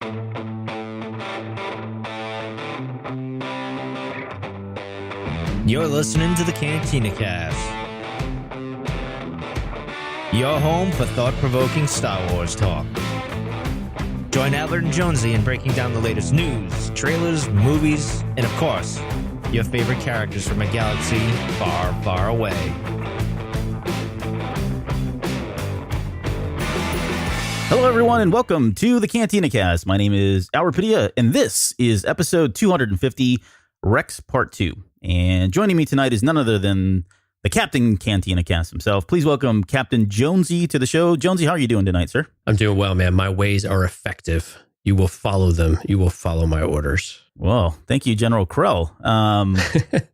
You're listening to the Cantina Cast, your home for thought-provoking Star Wars talk. Join Albert and Jonesy in breaking down the latest news, trailers, movies, and of course, your favorite characters from a galaxy far, far away. Hello, everyone, and welcome to the Cantina Cast. My name is Albert Padilla, and this is episode 250, Rex Part 2. And joining me tonight is none other than the Captain Cantina Cast himself. Please welcome Captain Jonesy to the show. Jonesy, how are you doing tonight, sir? I'm doing well, man. My ways are effective. You will follow them. You will follow my orders. Well, thank you, General Krell.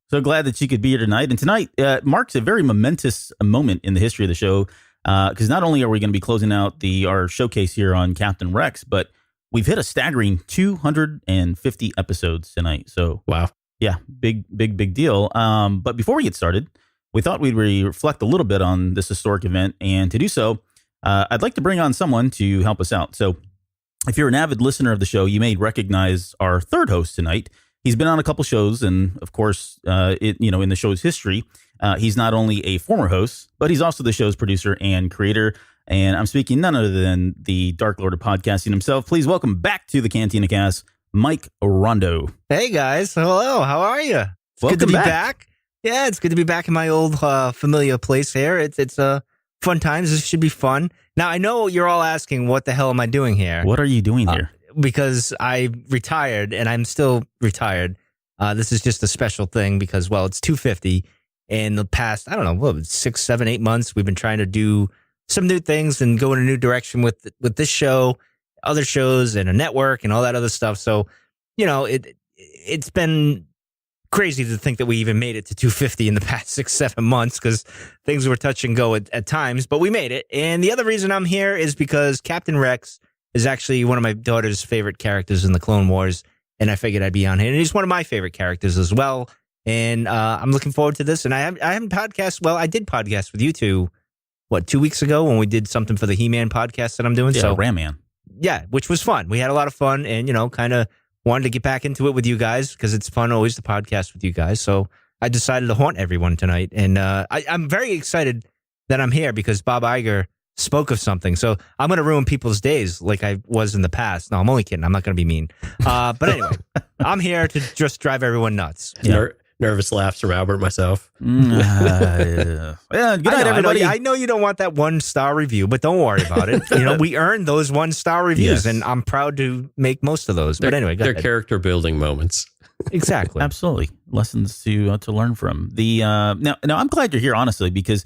So glad that you could be here tonight. And tonight marks a very momentous moment in the history of the show, because not only are we going to be closing out our showcase here on Captain Rex, but we've hit a staggering 250 episodes tonight. So wow. Yeah, big deal. But before we get started, we thought we'd reflect a little bit on this historic event. And to do so, I'd like to bring on someone to help us out. So if you're an avid listener of the show, you may recognize our third host tonight. He's been on a couple shows. And of course, in the show's history, he's not only a former host, but he's also the show's producer and creator. And I'm speaking none other than the Dark Lord of podcasting himself. Please welcome back to the Cantina Cast, Mike Rondo. Hey, guys. Hello. How are you? It's good to be back. Yeah, it's good to be back in my old familiar place here. It's fun times. This should be fun. Now, I know you're all asking, what the hell am I doing here? What are you doing here? Because I retired, and I'm still retired. This is just a special thing because, well, it's 250. In the past, I don't know, 6, 7, 8 months, we've been trying to do some new things and go in a new direction with this show, other shows, and a network and all that other stuff. So, it's been crazy to think that we even made it to 250 in the past 6, 7 months because things were touch and go at times, but we made it. And the other reason I'm here is because Captain Rex is actually one of my daughter's favorite characters in the Clone Wars, and I figured I'd be on here. And he's one of my favorite characters as well. And I'm looking forward to this. And I haven't podcast. Well, I did podcast with you two, 2 weeks ago when we did something for the He-Man podcast that I'm doing. Yeah, so Ram Man. Yeah, which was fun. We had a lot of fun and, kind of wanted to get back into it with you guys because it's fun always to podcast with you guys. So I decided to haunt everyone tonight. And I'm very excited that I'm here because Bob Iger spoke of something. So I'm going to ruin people's days like I was in the past. No, I'm only kidding. I'm not going to be mean. But anyway, I'm here to just drive everyone nuts. Yeah. Nervous laughs from Albert myself. Yeah, good night, everybody. I know you don't want that 1-star review, but don't worry about it. We earned those 1-star reviews, and I'm proud to make most of those. But anyway, go ahead. They're character building moments. Exactly. Absolutely. Lessons to learn from. Now I'm glad you're here, honestly, because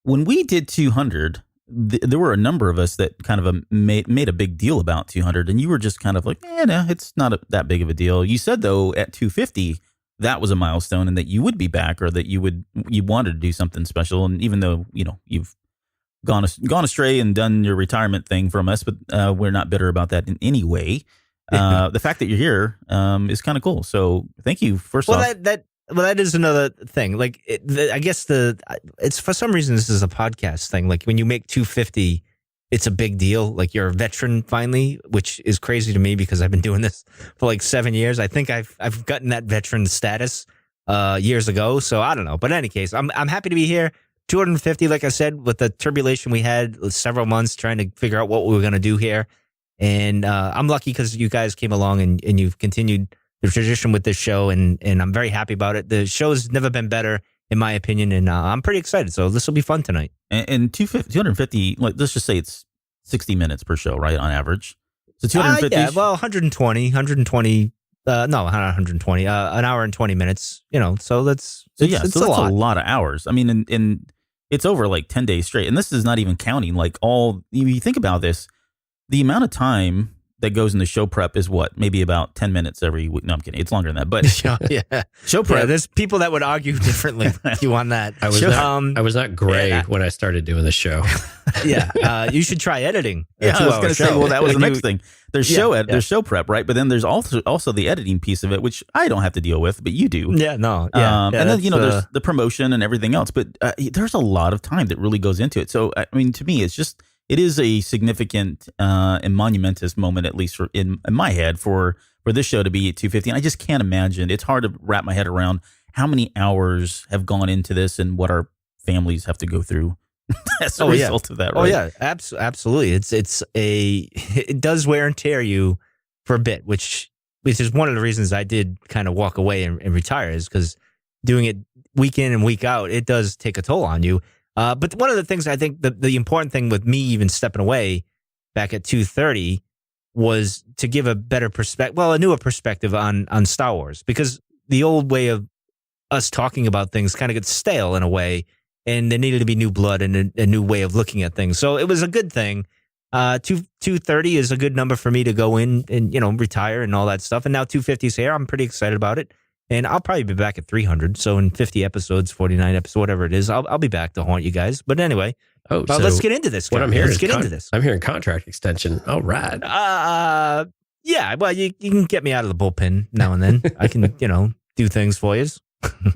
when we did 200, there were a number of us that kind of made a big deal about 200, and you were just kind of like, no, it's not that big of a deal. You said, though, at 250, that was a milestone and that you would be back or that you wanted to do something special. And even though, you've gone astray and done your retirement thing from us, but we're not bitter about that in any way. The fact that you're here is kind of cool. So thank you. First off. That is another thing. Like, I guess it's for some reason, this is a podcast thing. Like when you make 250, it's a big deal. Like you're a veteran finally, which is crazy to me because I've been doing this for like 7 years. I think I've gotten that veteran status years ago. So I don't know. But in any case, I'm happy to be here. 250, like I said, with the tribulation we had several months trying to figure out what we were going to do here. And I'm lucky because you guys came along and you've continued the tradition with this show. And I'm very happy about it. The show's never been better, in my opinion. And I'm pretty excited. So this will be fun tonight. And 250, let's just say it's 60 minutes per show, right, on average? So 250? Yeah, well, 120, not 120, an hour and 20 minutes, so that's it's a lot of hours. I mean, and it's over like 10 days straight. And this is not even counting like you think about this, the amount of time that goes into show prep is what? Maybe about 10 minutes every week. No, I'm kidding. It's longer than that. But yeah, show prep. Yeah, there's people that would argue differently with you on that. I was not gray when I started doing the show. Yeah, you should try editing. Yeah, I was going to say, well, that was the next thing. There's show prep, right? But then there's also the editing piece of it, which I don't have to deal with, but you do. Yeah, no. Yeah, and then, there's the promotion and everything else. But there's a lot of time that really goes into it. So, I mean, to me, it's just it is a significant and monumentous moment, at least in my head, for this show to be at 250. And I just can't imagine. It's hard to wrap my head around how many hours have gone into this and what our families have to go through as a result of that. Right? Oh yeah, absolutely. It does wear and tear you for a bit, which is one of the reasons I did kind of walk away and retire, is because doing it week in and week out, it does take a toll on you. But one of the things I think the important thing with me even stepping away back at 230 was to give a better perspective, a newer perspective on Star Wars, because the old way of us talking about things kind of gets stale in a way, and there needed to be new blood and a new way of looking at things. So it was a good thing. 230 is a good number for me to go in and, retire and all that stuff. And now 250 is here. I'm pretty excited about it. And I'll probably be back at 300. So in 50 episodes, 49 episodes, whatever it is, I'll be back to haunt you guys. But anyway, so let's get into this. What I'm hearing let's get into this. I'm hearing contract extension. All right. Yeah. Well, you can get me out of the bullpen now and then. I can, do things for you.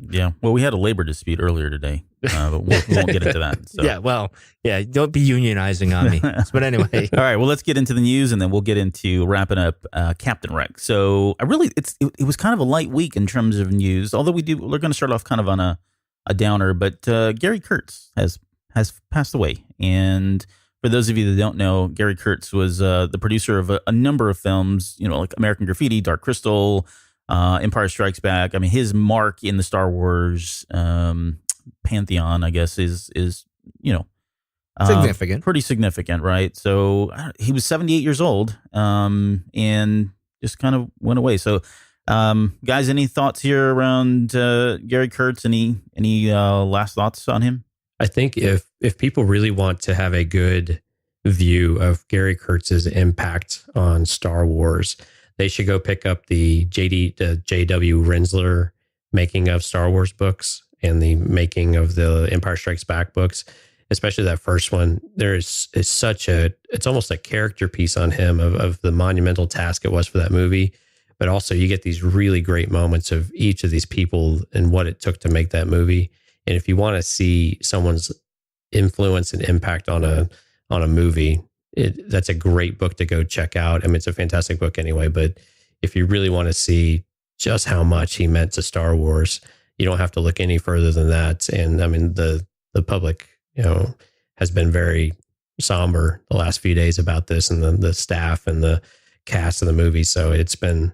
Yeah. Well, we had a labor dispute earlier today, but we won't get into that. So. Yeah. Don't be unionizing on me. But anyway. All right. Well, let's get into the news, and then we'll get into wrapping up Captain Rex. So it was kind of a light week in terms of news, although we're going to start off kind of on a downer, but Gary Kurtz has passed away. And for those of you that don't know, Gary Kurtz was the producer of a number of films, like American Graffiti, Dark Crystal, Empire Strikes Back. I mean, his mark in the Star Wars pantheon, I guess, is significant, pretty significant, right? So he was 78 years old, and just kind of went away. So, guys, any thoughts here around Gary Kurtz? Any last thoughts on him? I think if people really want to have a good view of Gary Kurtz's impact on Star Wars, they should go pick up the J.W. Rensler making of Star Wars books and the making of the Empire Strikes Back books, especially that first one. It's almost a character piece on him of the monumental task it was for that movie. But also you get these really great moments of each of these people and what it took to make that movie. And if you want to see someone's influence and impact on a movie, that's a great book to go check out. I mean, it's a fantastic book anyway, but if you really want to see just how much he meant to Star Wars, you don't have to look any further than that. And I mean, the public, has been very somber the last few days about this, and the staff and the cast of the movie. So it's been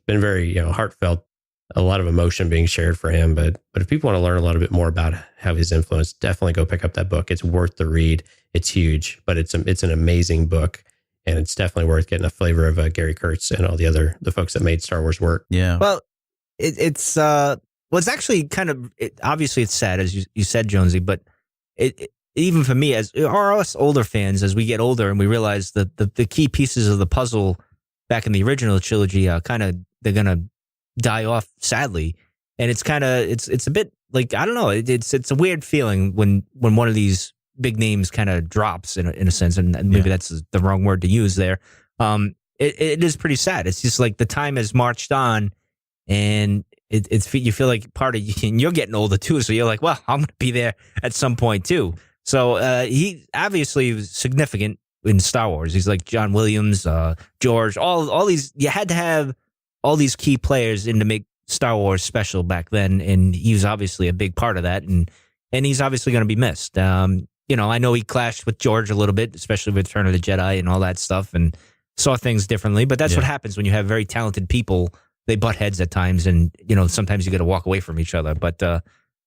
very, heartfelt, a lot of emotion being shared for him. But if people want to learn a little bit more about how his influence, definitely go pick up that book. It's worth the read. It's huge, but it's an amazing book, and it's definitely worth getting a flavor of Gary Kurtz and all the folks that made Star Wars work. Yeah. Well, it's actually kind of, obviously it's sad, as you said, Jonesy, but it even for me, as us older fans, as we get older and we realize that the key pieces of the puzzle back in the original trilogy they're gonna die off, sadly. And it's kind of it's a bit like, I don't know, it's a weird feeling when one of these big names kind of drops in a sense, and maybe that's the wrong word to use there. It is pretty sad. It's just like the time has marched on, and you feel like part of you, and you're getting older too, so you're like, well, I'm going to be there at some point too. So he obviously was significant in Star Wars. He's like John Williams, George, all these. You had to have all these key players in to make Star Wars special back then, and he was obviously a big part of that, and he's obviously going to be missed. I know he clashed with George a little bit, especially with Return of the Jedi and all that stuff, and saw things differently. But that's what happens when you have very talented people. They butt heads at times, and sometimes you got to walk away from each other. But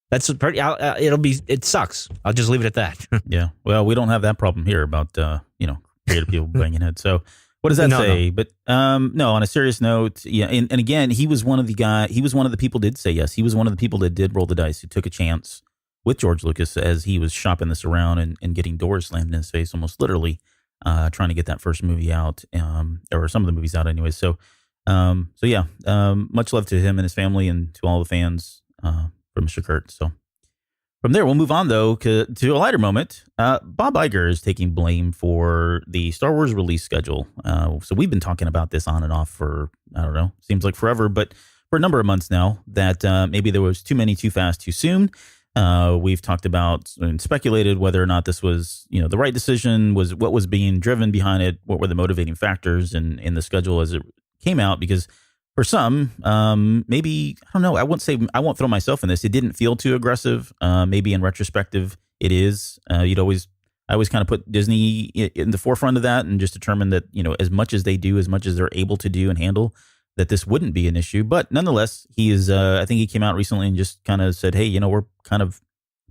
that's pretty. It sucks. I'll just leave it at that. Yeah. Well, we don't have that problem here about creative people banging heads. So what does that say? No. But no. On a serious note, yeah. And again, he was one of the people did say yes. He was one of the people that did roll the dice, who took a chance with George Lucas as he was shopping this around and getting doors slammed in his face, almost literally, trying to get that first movie out, or some of the movies out anyway. So yeah, much love to him and his family, and to all the fans for Mr. Kurtz. So from there, we'll move on though to a lighter moment. Bob Iger is taking blame for the Star Wars release schedule. So we've been talking about this on and off for, I don't know, seems like forever, but for a number of months now, that maybe there was too many, too fast, too soon. We've talked about and speculated whether or not this was, the right decision, was what was being driven behind it, what were the motivating factors in the schedule as it came out. Because for some, maybe, I don't know, I won't throw myself in this. It didn't feel too aggressive. Maybe in retrospective, it is. I always kind of put Disney in the forefront of that and just determine that, as much as they do, as much as they're able to do and handle, that this wouldn't be an issue. But nonetheless, he is, I think he came out recently and just kind of said, hey, we're kind of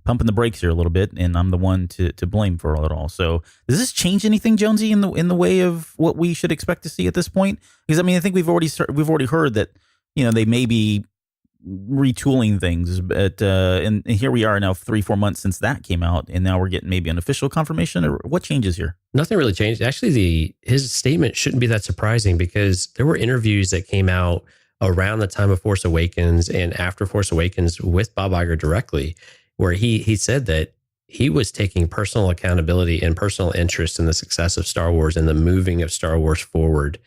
pumping the brakes here a little bit, and I'm the one to blame for it all. So does this change anything, Jonesy, in the way of what we should expect to see at this point? Because I think we've already heard that, they may be retooling things, but and here we are now 3-4 months since that came out, and now we're getting maybe an official confirmation. Or what changes here? Nothing really changed. Actually, his statement shouldn't be that surprising, because there were interviews that came out around the time of Force Awakens and after Force Awakens with Bob Iger directly, where he said that he was taking personal accountability and personal interest in the success of Star Wars and the moving of Star Wars forward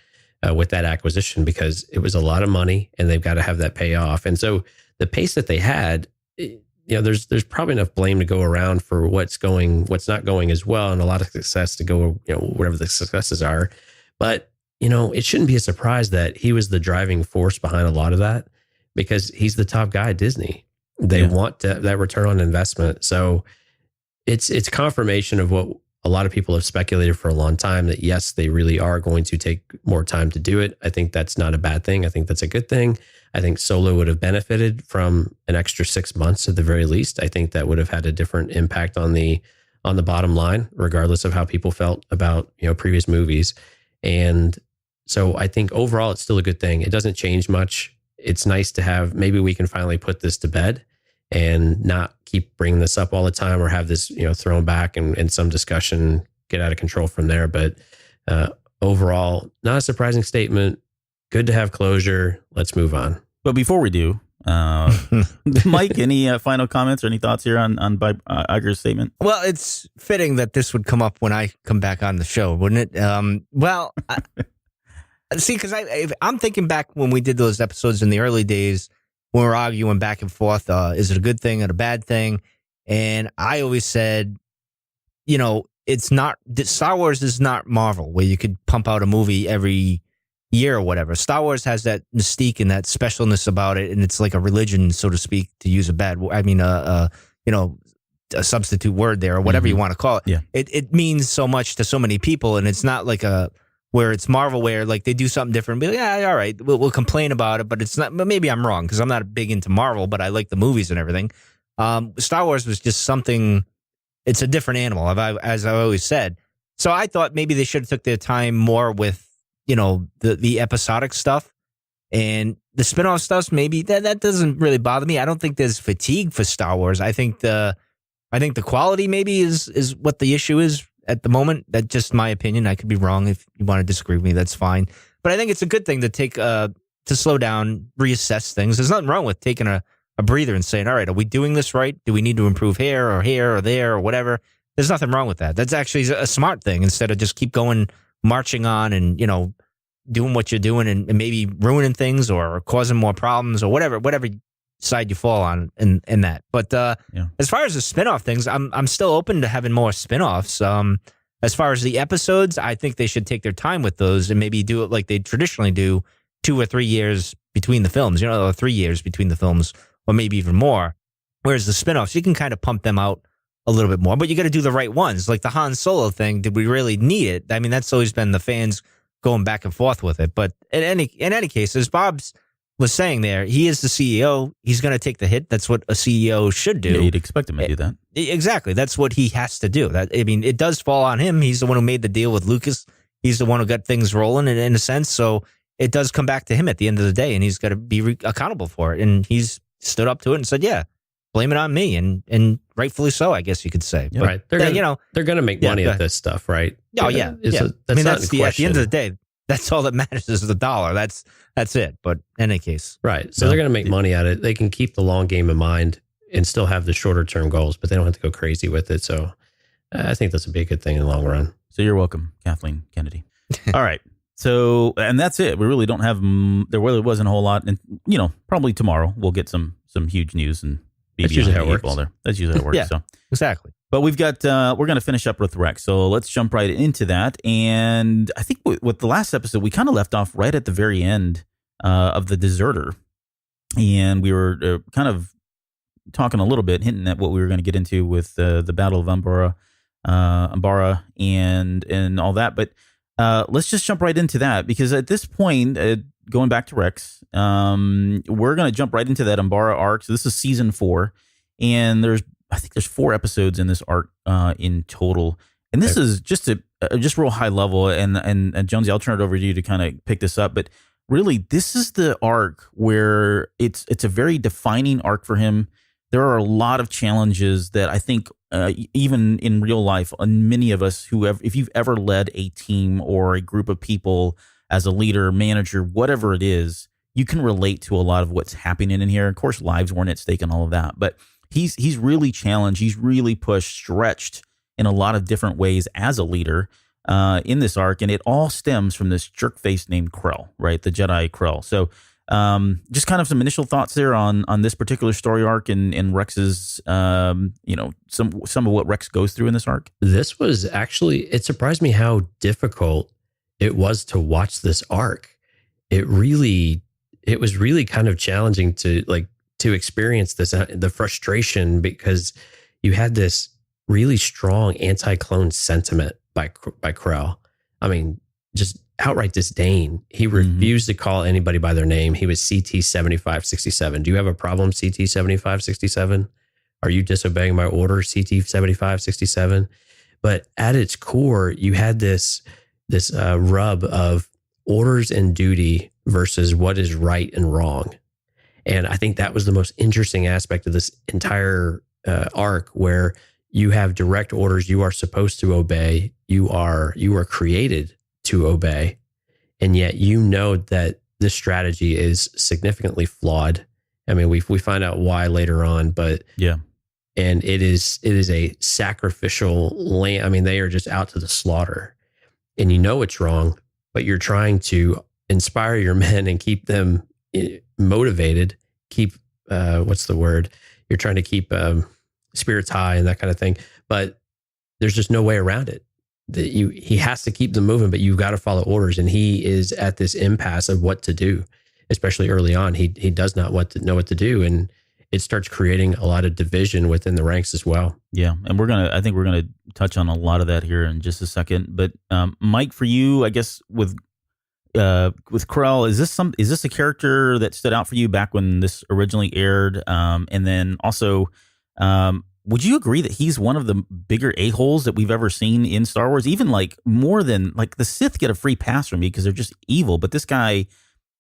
with that acquisition, because it was a lot of money and they've got to have that pay off. And so the pace that they had, there's probably enough blame to go around for what's not going as well, and a lot of success to go, whatever the successes are. But, it shouldn't be a surprise that he was the driving force behind a lot of that, because he's the top guy at Disney. They want that return on investment. So it's confirmation of what a lot of people have speculated for a long time, that yes, they really are going to take more time to do it. I think that's not a bad thing. I think that's a good thing. I think Solo would have benefited from an extra 6 months at the very least. I think that would have had a different impact on the bottom line, regardless of how people felt about, previous movies. And so I think overall it's still a good thing. It doesn't change much. It's nice to have, maybe we can finally put this to bed and not keep bringing this up all the time, or have this, thrown back and some discussion get out of control from there. But overall, not a surprising statement. Good to have closure. Let's move on. But before we do, Mike, any final comments or any thoughts here on Iger's statement? Well, it's fitting that this would come up when I come back on the show, wouldn't it? See, because I'm thinking back when we did those episodes in the early days, when we were arguing back and forth, is it a good thing or a bad thing? And I always said, it's not, Star Wars is not Marvel, where you could pump out a movie every year or whatever. Star Wars has that mystique and that specialness about it, and it's like a religion, so to speak, to use a substitute word there, or whatever you want to call it. Yeah. It means so much to so many people, and it's not like where it's Marvel, where like they do something different, be like, yeah, all right, we'll complain about it, but it's not. But maybe I'm wrong, because I'm not big into Marvel, but I like the movies and everything. Star Wars was just something. It's a different animal, as I always said. So I thought maybe they should have took their time more with the episodic stuff, and the spinoff stuff. Maybe that doesn't really bother me. I don't think there's fatigue for Star Wars. I think the quality maybe is what the issue is at the moment. That's just my opinion. I could be wrong. If you want to disagree with me, that's fine. But I think it's a good thing to take to slow down, reassess things. There's nothing wrong with taking a breather and saying, all right, are we doing this right? Do we need to improve here or there or whatever? There's nothing wrong with that. That's actually a smart thing, instead of just keep going, marching on and, doing what you're doing and maybe ruining things or causing more problems or whatever side you fall on in that. But as far as the spinoff things, I'm still open to having more spinoffs. As far as the episodes, I think they should take their time with those and maybe do it like they traditionally do, 2 or 3 years between the films, or 3 years between the films, or maybe even more. Whereas the spinoffs, you can kind of pump them out a little bit more, but you got to do the right ones. Like the Han Solo thing, did we really need it? I mean, that's always been the fans going back and forth with it. But in any case, as Bob's was saying there, he is the CEO. He's going to take the hit. That's what a CEO should do. Yeah, you'd expect him to do that. Exactly. That's what he has to do. It does fall on him. He's the one who made the deal with Lucas. He's the one who got things rolling in a sense. So it does come back to him at the end of the day, and he's got to be accountable for it. And he's stood up to it and said, yeah, blame it on me. And rightfully so, I guess you could say. Yeah. Right. They're going to make money at this stuff, right? Oh, yeah. That's at the end of the day, that's all that matters is the dollar. That's it. But in any case. Right. So they're going to make money at it. They can keep the long game in mind and still have the shorter term goals, but they don't have to go crazy with it. So I think that's a big good thing in the long run. So you're welcome, Kathleen Kennedy. All right. So, and that's it. We really don't have, there really wasn't a whole lot. And, probably tomorrow we'll get some huge news and be That's usually behind how it the eight ball works. there. That's usually how it works. Yeah. So. Exactly. But we've got, we're going to finish up with Rex. So let's jump right into that. And I think with the last episode, we kind of left off right at the very end of the deserter. And we were kind of talking a little bit, hinting at what we were going to get into with the Battle of Umbara and all that. But let's just jump right into that, because at this point, going back to Rex, we're going to jump right into that Umbara arc. So this is season 4. And I think there's 4 episodes in this arc in total, and this is just just real high level. And Jonesy, I'll turn it over to you to kind of pick this up. But really, this is the arc where it's a very defining arc for him. There are a lot of challenges that I think even in real life, and many of us if you've ever led a team or a group of people as a leader, manager, whatever it is, you can relate to a lot of what's happening in here. Of course, lives weren't at stake and all of that, but he's really challenged. He's really pushed, stretched in a lot of different ways as a leader in this arc. And it all stems from this jerk face named Krell, right? The Jedi Krell. So just kind of some initial thoughts there on this particular story arc and Rex's, some of what Rex goes through in this arc. This was actually, it surprised me how difficult it was to watch this arc. It was really kind of challenging to experience this, the frustration, because you had this really strong anti-clone sentiment by Krell. I mean, just outright disdain. He refused to call anybody by their name. He was CT-7567. Do you have a problem, CT-7567? Are you disobeying my order, CT-7567? But at its core, you had this rub of orders and duty versus what is right and wrong. And I think that was the most interesting aspect of this entire arc, where you have direct orders you are supposed to obey. You are created to obey. And yet you know that this strategy is significantly flawed. I mean, we find out why later on, but yeah. And it is a sacrificial lamb. I mean, they are just out to the slaughter. And you know it's wrong, but you're trying to inspire your men and keep them motivated, keep what's the word? You're trying to keep spirits high and that kind of thing. But there's just no way around it. He has to keep them moving, but you've got to follow orders. And he is at this impasse of what to do, especially early on. He does not know what to do, and it starts creating a lot of division within the ranks as well. Yeah, and I think we're gonna touch on a lot of that here in just a second. But Mike, for you, I guess with Krell, is this a character that stood out for you back when this originally aired? And then also, would you agree that he's one of the bigger a-holes that we've ever seen in Star Wars? Even more than the Sith get a free pass from me because they're just evil, but this guy,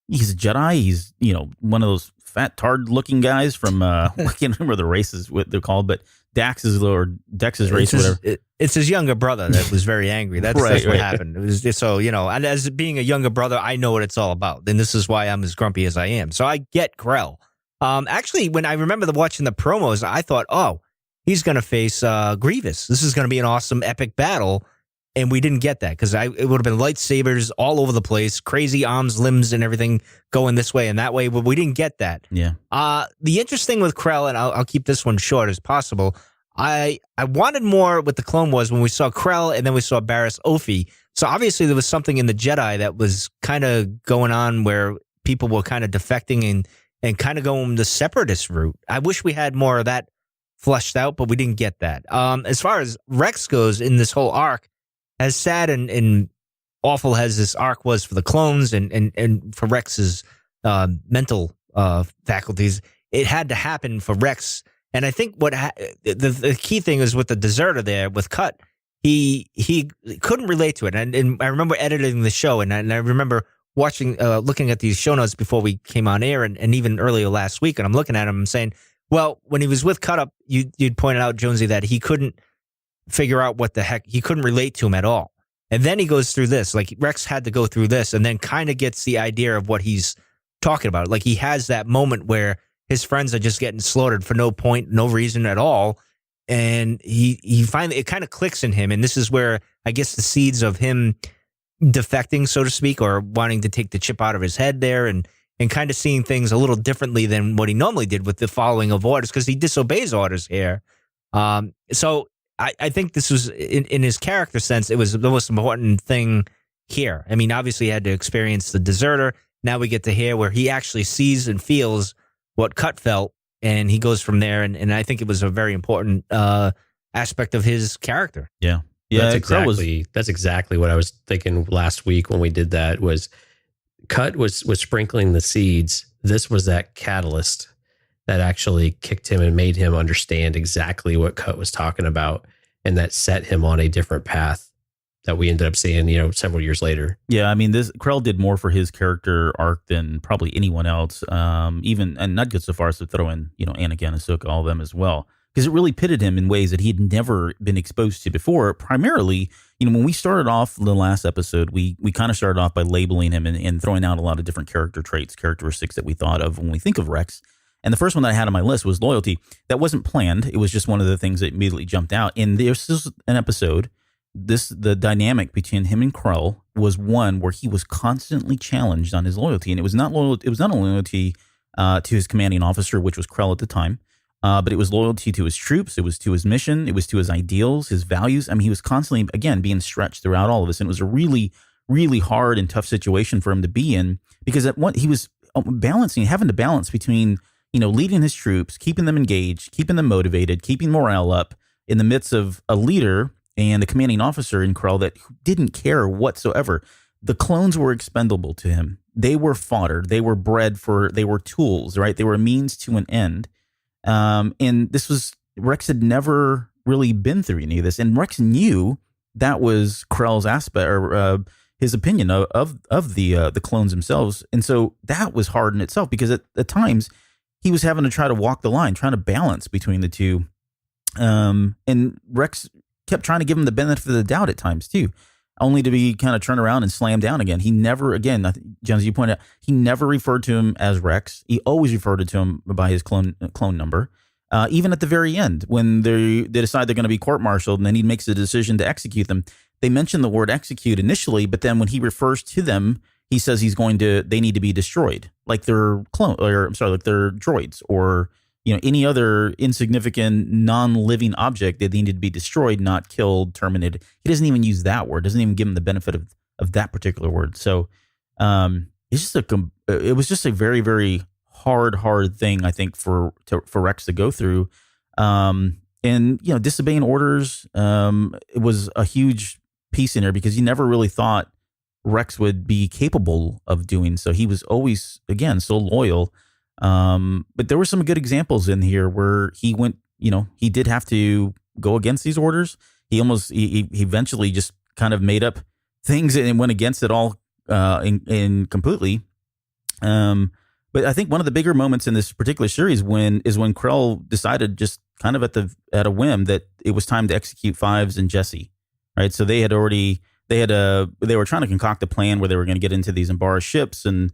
he's a Jedi. He's one of those fat tard looking guys from I can't remember the races what they're called, but Dex's race, whatever. It's his younger brother that was very angry. That's what happened. It was just so, and as being a younger brother, I know what it's all about. And this is why I'm as grumpy as I am. So I get Krell. Actually, when I remember watching the promos, I thought, oh, he's going to face Grievous. This is going to be an awesome, epic battle. And we didn't get that because it would have been lightsabers all over the place, crazy arms, limbs, and everything going this way and that way. But we didn't get that. Yeah. The interesting with Krell, and I'll keep this one short as possible. I wanted more with the Clone Wars when we saw Krell and then we saw Barriss Offee. So obviously there was something in the Jedi that was kind of going on where people were kind of defecting and kind of going the separatist route. I wish we had more of that fleshed out, but we didn't get that. As far as Rex goes in this whole arc, as sad and awful as this arc was for the clones and for Rex's mental faculties, it had to happen for Rex. And I think the key thing is with the deserter there with Cut, he couldn't relate to it. And I remember editing the show, and I remember watching, looking at these show notes before we came on air, and even earlier last week, and I'm looking at him and saying, well, when he was with Cut Up, you'd pointed out, Jonesy, that he couldn't figure out what the heck, he couldn't relate to him at all. And then he goes through this, Rex had to go through this and then kind of gets the idea of what he's talking about. He has that moment where his friends are just getting slaughtered for no point, no reason at all. And he finally, it kind of clicks in him. And this is where I guess the seeds of him defecting, so to speak, or wanting to take the chip out of his head there and and kind of seeing things a little differently than what he normally did with the following of orders, because he disobeys orders here. So I think this was, in his character sense, it was the most important thing here. I mean, obviously he had to experience the deserter. Now we get to hear where he actually sees and feels what Cut felt, and he goes from there. And I think it was a very important aspect of his character. Yeah. That's exactly what I was thinking last week when we did that. Was Cut was sprinkling the seeds. This was that catalyst that actually kicked him and made him understand exactly what Cut was talking about, and that set him on a different path that we ended up seeing, several years later. Yeah, I mean, Krell did more for his character arc than probably anyone else. And not go so far as to throw in, Anakin, Ahsoka, all of them as well, because it really pitted him in ways that he had never been exposed to before. Primarily, when we started off the last episode, we kind of started off by labeling him and throwing out a lot of different character traits, characteristics that we thought of when we think of Rex. And the first one that I had on my list was loyalty. That wasn't planned. It was just one of the things that immediately jumped out. And this is an episode. The dynamic between him and Krell was one where he was constantly challenged on his loyalty, and it was not loyalty. It was not only loyalty to his commanding officer, which was Krell at the time, but it was loyalty to his troops. It was to his mission. It was to his ideals, his values. I mean, he was constantly, again, being stretched throughout all of this, and it was a really, really hard and tough situation for him to be in, because he was having to balance between leading his troops, keeping them engaged, keeping them motivated, keeping morale up in the midst of a leader and the commanding officer in Krell that didn't care whatsoever. The clones were expendable to him. They were fodder. They were they were tools, right? They were a means to an end. And Rex had never really been through any of this. And Rex knew that was Krell's aspect, or his opinion of the clones themselves. And so that was hard in itself, because at times he was having to try to walk the line, trying to balance between the two. And Rex kept trying to give him the benefit of the doubt at times too, only to be kind of turned around and slammed down again. He never, again, Jones, you pointed out, he never referred to him as Rex. He always referred to him by his clone number. Even at the very end, when they decide they're going to be court-martialed, and then he makes the decision to execute them, they mention the word execute initially, but then when he refers to them, he says they need to be destroyed, like they're like they're droids, or any other insignificant, non-living object that needed to be destroyed, not killed, terminated. He doesn't even use that word. Doesn't even give him the benefit of that particular word. So it was just a very, very hard thing, I think, for Rex to go through. And disobeying orders, it was a huge piece in there, because he never really thought Rex would be capable of doing so. He was always, again, so loyal. But there were some good examples in here where he went, he did have to go against these orders. He eventually just kind of made up things and went against it all, in completely. But I think one of the bigger moments in this particular series is when Krell decided, just kind of at a whim, that it was time to execute Fives and Jesse, right? So they were trying to concoct a plan where they were going to get into these Umbara ships and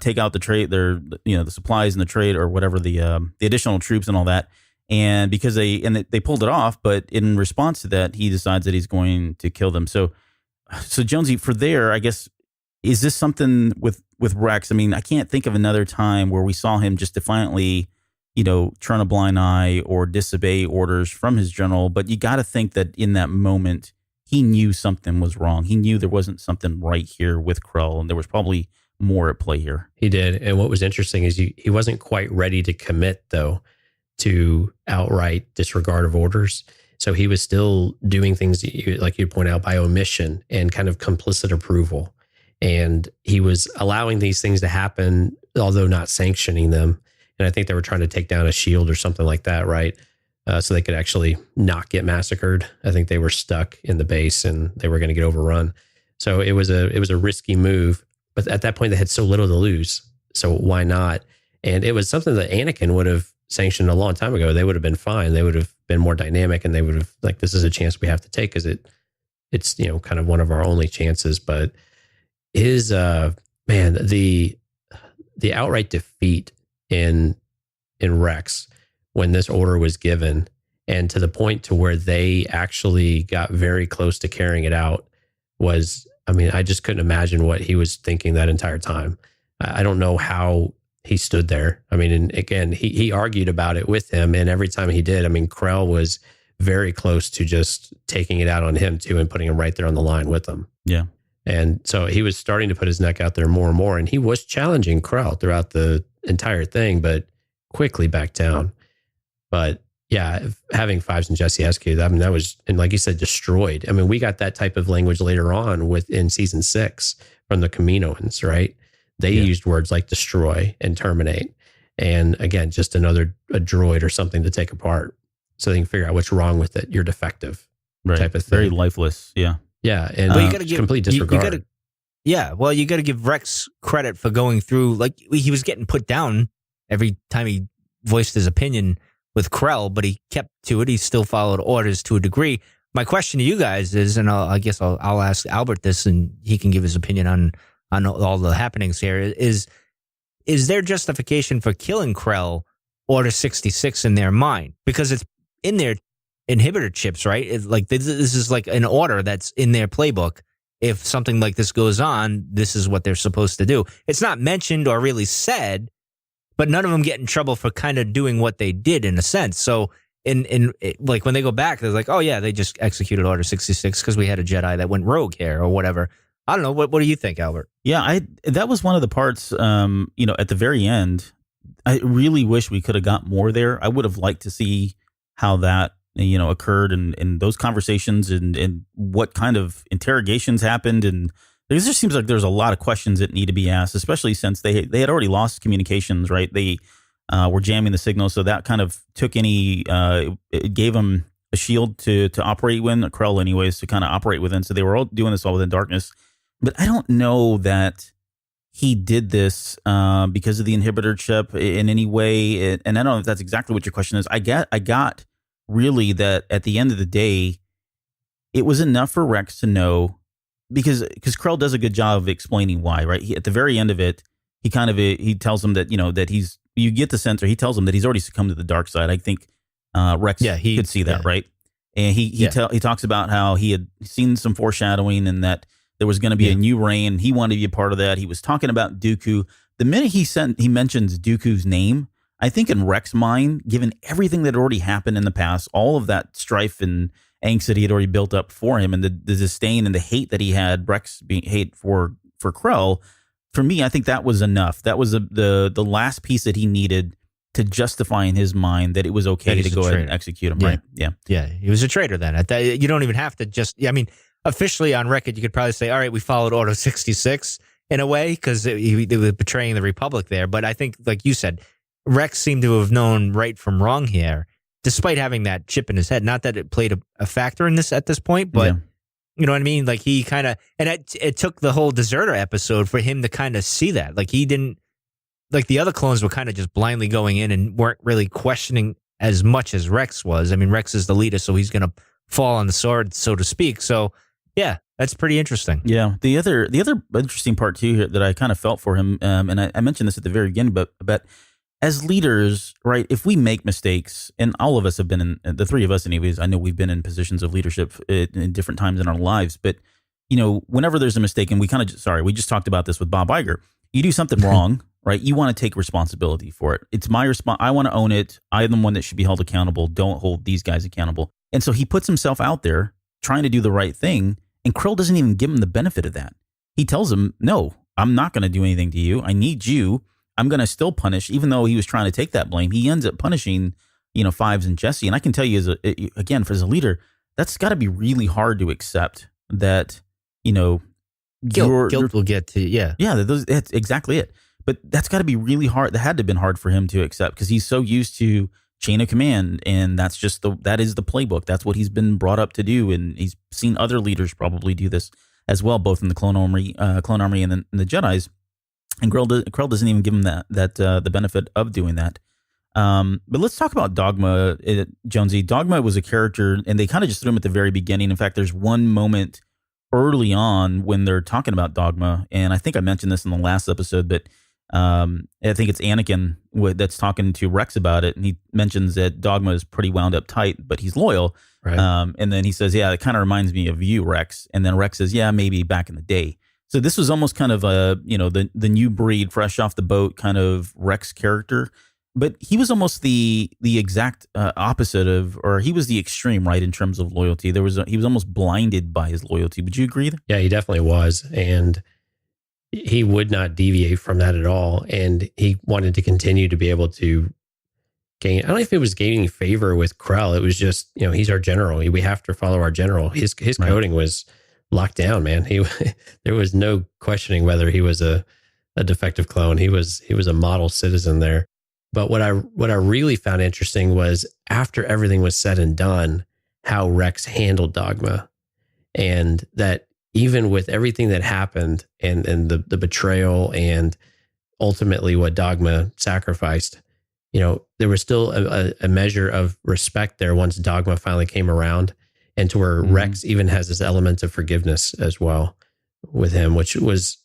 take out the trade, the supplies and the trade, or whatever, the additional troops and all that. And because they pulled it off, but in response to that, he decides that he's going to kill them. So Jonesy, for there, I guess, is this something with Rex? I mean, I can't think of another time where we saw him just defiantly, turn a blind eye or disobey orders from his general. But you got to think that in that moment, he knew something was wrong. He knew there wasn't something right here with Krell, and there was probably more at play here. He did. And what was interesting is he wasn't quite ready to commit, though, to outright disregard of orders. So he was still doing things, like you point out, by omission and kind of complicit approval. And he was allowing these things to happen, although not sanctioning them. And I think they were trying to take down a shield or something like that, right? So they could actually not get massacred. I think they were stuck in the base and they were going to get overrun. So it was a risky move. But at that point, they had so little to lose. So why not? And it was something that Anakin would have sanctioned a long time ago. They would have been fine. They would have been more dynamic, and they would have, like, this is a chance we have to take, because it's kind of one of our only chances. But his the outright defeat in Rex when this order was given, and to the point to where they actually got very close to carrying it out, was, I mean, I just couldn't imagine what he was thinking that entire time. I don't know how he stood there. I mean, and again, he argued about it with him, and every time he did, I mean, Krell was very close to just taking it out on him too and putting him right there on the line with him. Yeah. And so he was starting to put his neck out there more and more, and he was challenging Krell throughout the entire thing, but quickly backed down. But yeah, having Fives and Jesse Eskew, I mean, that was, and like you said, destroyed. I mean, we got that type of language later on in season 6 from the Kaminoans, right? They used words like destroy and terminate. And again, just a droid or something to take apart so they can figure out what's wrong with it. You're defective, right. Type of thing. Very lifeless. Yeah. Yeah. And you got to give complete disregard. you got to give Rex credit for going through, like, he was getting put down every time he voiced his opinion with Krell, but he kept to it. He still followed orders to a degree. My question to you guys is, and I guess I'll ask Albert this, and he can give his opinion on all the happenings here, is there justification for killing Krell Order 66 in their mind? Because it's in their inhibitor chips, right? It's like this is like an order that's in their playbook. If something like this goes on, this is what they're supposed to do. It's not mentioned or really said, but none of them get in trouble for kind of doing what they did in a sense. So like when they go back, they're like, oh yeah, they just executed Order 66 because we had a Jedi that went rogue here or whatever. I don't know. What do you think, Albert? Yeah, that was one of the parts, at the very end. I really wish we could have got more there. I would have liked to see how that, occurred and those conversations and what kind of interrogations happened. And it just seems like there's a lot of questions that need to be asked, especially since they had already lost communications, right? They were jamming the signal. So that kind of took it gave them a shield to operate within, a Krell anyways, to kind of operate within. So they were all doing this all within darkness. But I don't know that he did this because of the inhibitor chip in any way. And I don't know if that's exactly what your question is. I got really that at the end of the day, it was enough for Rex to know, because Krell does a good job of explaining why, right? At the very end of it, he tells him that, that you get the sense, or he tells him that he's already succumbed to the dark side. I think Rex could see that, right? And he talks about how he had seen some foreshadowing and that there was going to be a new reign. He wanted to be a part of that. He was talking about Dooku. The minute he mentions Dooku's name, I think in Rex's mind, given everything that had already happened in the past, all of that strife and angst that he had already built up for him, and the disdain and the hate that he had, Rex being hate for Krell, for me, I think that was enough. That was the last piece that he needed to justify in his mind that it was okay to go ahead and execute him, right? Yeah, he was a traitor then. You don't even have to officially on record, you could probably say, all right, we followed Order 66 in a way, because they were betraying the Republic there. But I think, like you said, Rex seemed to have known right from wrong here, despite having that chip in his head. Not that it played a factor in this at this point, but you know what I mean? Like he kind of, and it took the whole deserter episode for him to kind of see that. Like he didn't, like the other clones were kind of just blindly going in and weren't really questioning as much as Rex was. I mean, Rex is the leader, so he's going to fall on the sword, so to speak. So yeah, that's pretty interesting. Yeah. The other interesting part too here that I kind of felt for him, and I mentioned this at the very beginning, but as leaders, right, if we make mistakes, and all of us have been in, the three of us anyways, I know we've been in positions of leadership in different times in our lives, but whenever there's a mistake, and we just talked about this with Bob Iger, you do something wrong, right? You want to take responsibility for it. It's my response. I want to own it. I'm the one that should be held accountable. Don't hold these guys accountable. And so he puts himself out there trying to do the right thing, and Krell doesn't even give him the benefit of that. He tells him, no, I'm not going to do anything to you. I need you. I'm going to still punish, even though he was trying to take that blame. He ends up punishing, Fives and Jesse. And I can tell you, as a leader, that's got to be really hard to accept that, guilt will get to you. Yeah, that's exactly it. But that's got to be really hard. That had to have been hard for him to accept, because he's so used to chain of command, and that is the playbook. That's what he's been brought up to do, and he's seen other leaders probably do this as well, both in the Clone Army and the Jedis. And Krell doesn't even give him that the benefit of doing that. But let's talk about Dogma, Jonesy. Dogma was a character, and they kind of just threw him at the very beginning. In fact, there's one moment early on when they're talking about Dogma, and I think I mentioned this in the last episode, but I think it's Anakin that's talking to Rex about it, and he mentions that Dogma is pretty wound up tight, but he's loyal. Right. And then he says, yeah, it kind of reminds me of you, Rex. And then Rex says, yeah, maybe back in the day. So this was almost kind of a, the new breed, fresh off the boat kind of Rex character. But he was almost the exact opposite of, or he was the extreme, right, in terms of loyalty. He was almost blinded by his loyalty. Would you agree? Yeah, he definitely was. And he would not deviate from that at all. And he wanted to continue to be able to gain. I don't know if it was gaining favor with Krell. It was just, he's our general. We have to follow our general. His coding was locked down, man. There was no questioning whether he was a defective clone. He was a model citizen there. But what I really found interesting was after everything was said and done, how Rex handled Dogma, and that even with everything that happened and the betrayal and ultimately what Dogma sacrificed, there was still a measure of respect there once Dogma finally came around, and to where Rex even has this element of forgiveness as well with him, which was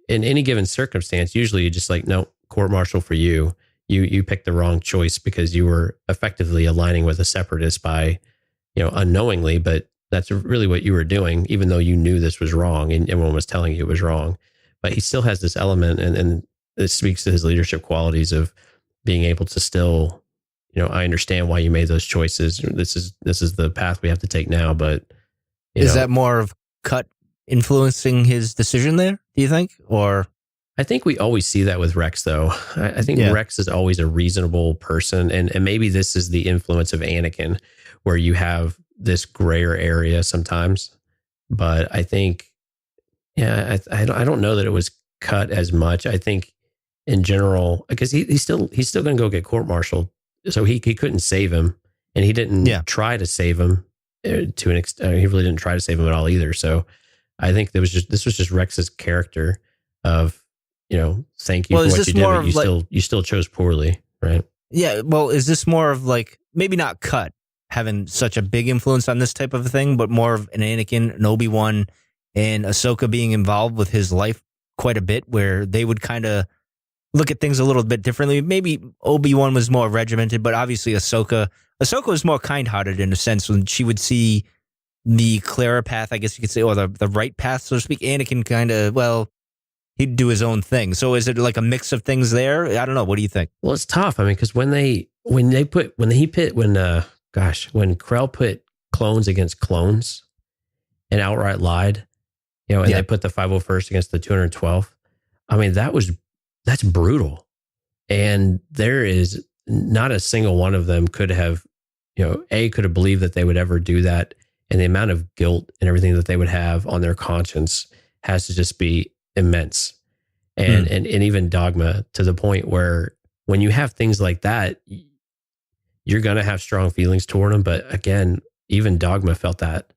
in any given circumstance, usually you just like, no, court martial for you. You picked the wrong choice because you were effectively aligning with a separatist by, unknowingly, but that's really what you were doing, even though you knew this was wrong and everyone was telling you it was wrong. But he still has this element, and it speaks to his leadership qualities of being able to still, I understand why you made those choices. This is the path we have to take now. But is that more of Cut influencing his decision there, do you think? Or I think we always see that with Rex, though. I think Rex is always a reasonable person. And maybe this is the influence of Anakin, where you have this grayer area sometimes. But I think, I don't know that it was Cut as much. I think in general, because he's still going to go get court-martialed. So he couldn't save him. And he didn't try to save him to an extent. He really didn't try to save him at all either. So I think this was just Rex's character of, thank you for what you did, but you still chose poorly, right? Yeah. Well, is this more of like, maybe not Cut having such a big influence on this type of a thing, but more of an Anakin, an Obi-Wan, and Ahsoka being involved with his life quite a bit, where they would kind of look at things a little bit differently. Maybe Obi-Wan was more regimented, but obviously Ahsoka was more kind-hearted in a sense when she would see the clearer path, I guess you could say, or the right path, so to speak. Anakin kind of, he'd do his own thing. So is it like a mix of things there? I don't know. What do you think? Well, it's tough. I mean, because when Krell put clones against clones and outright lied, and they put the 501st against the 212th. I mean, that's brutal. And there is not a single one of them could have, could have believed that they would ever do that. And the amount of guilt and everything that they would have on their conscience has to just be immense. And even Dogma, to the point where when you have things like that, you're going to have strong feelings toward them. But again, even Dogma felt that,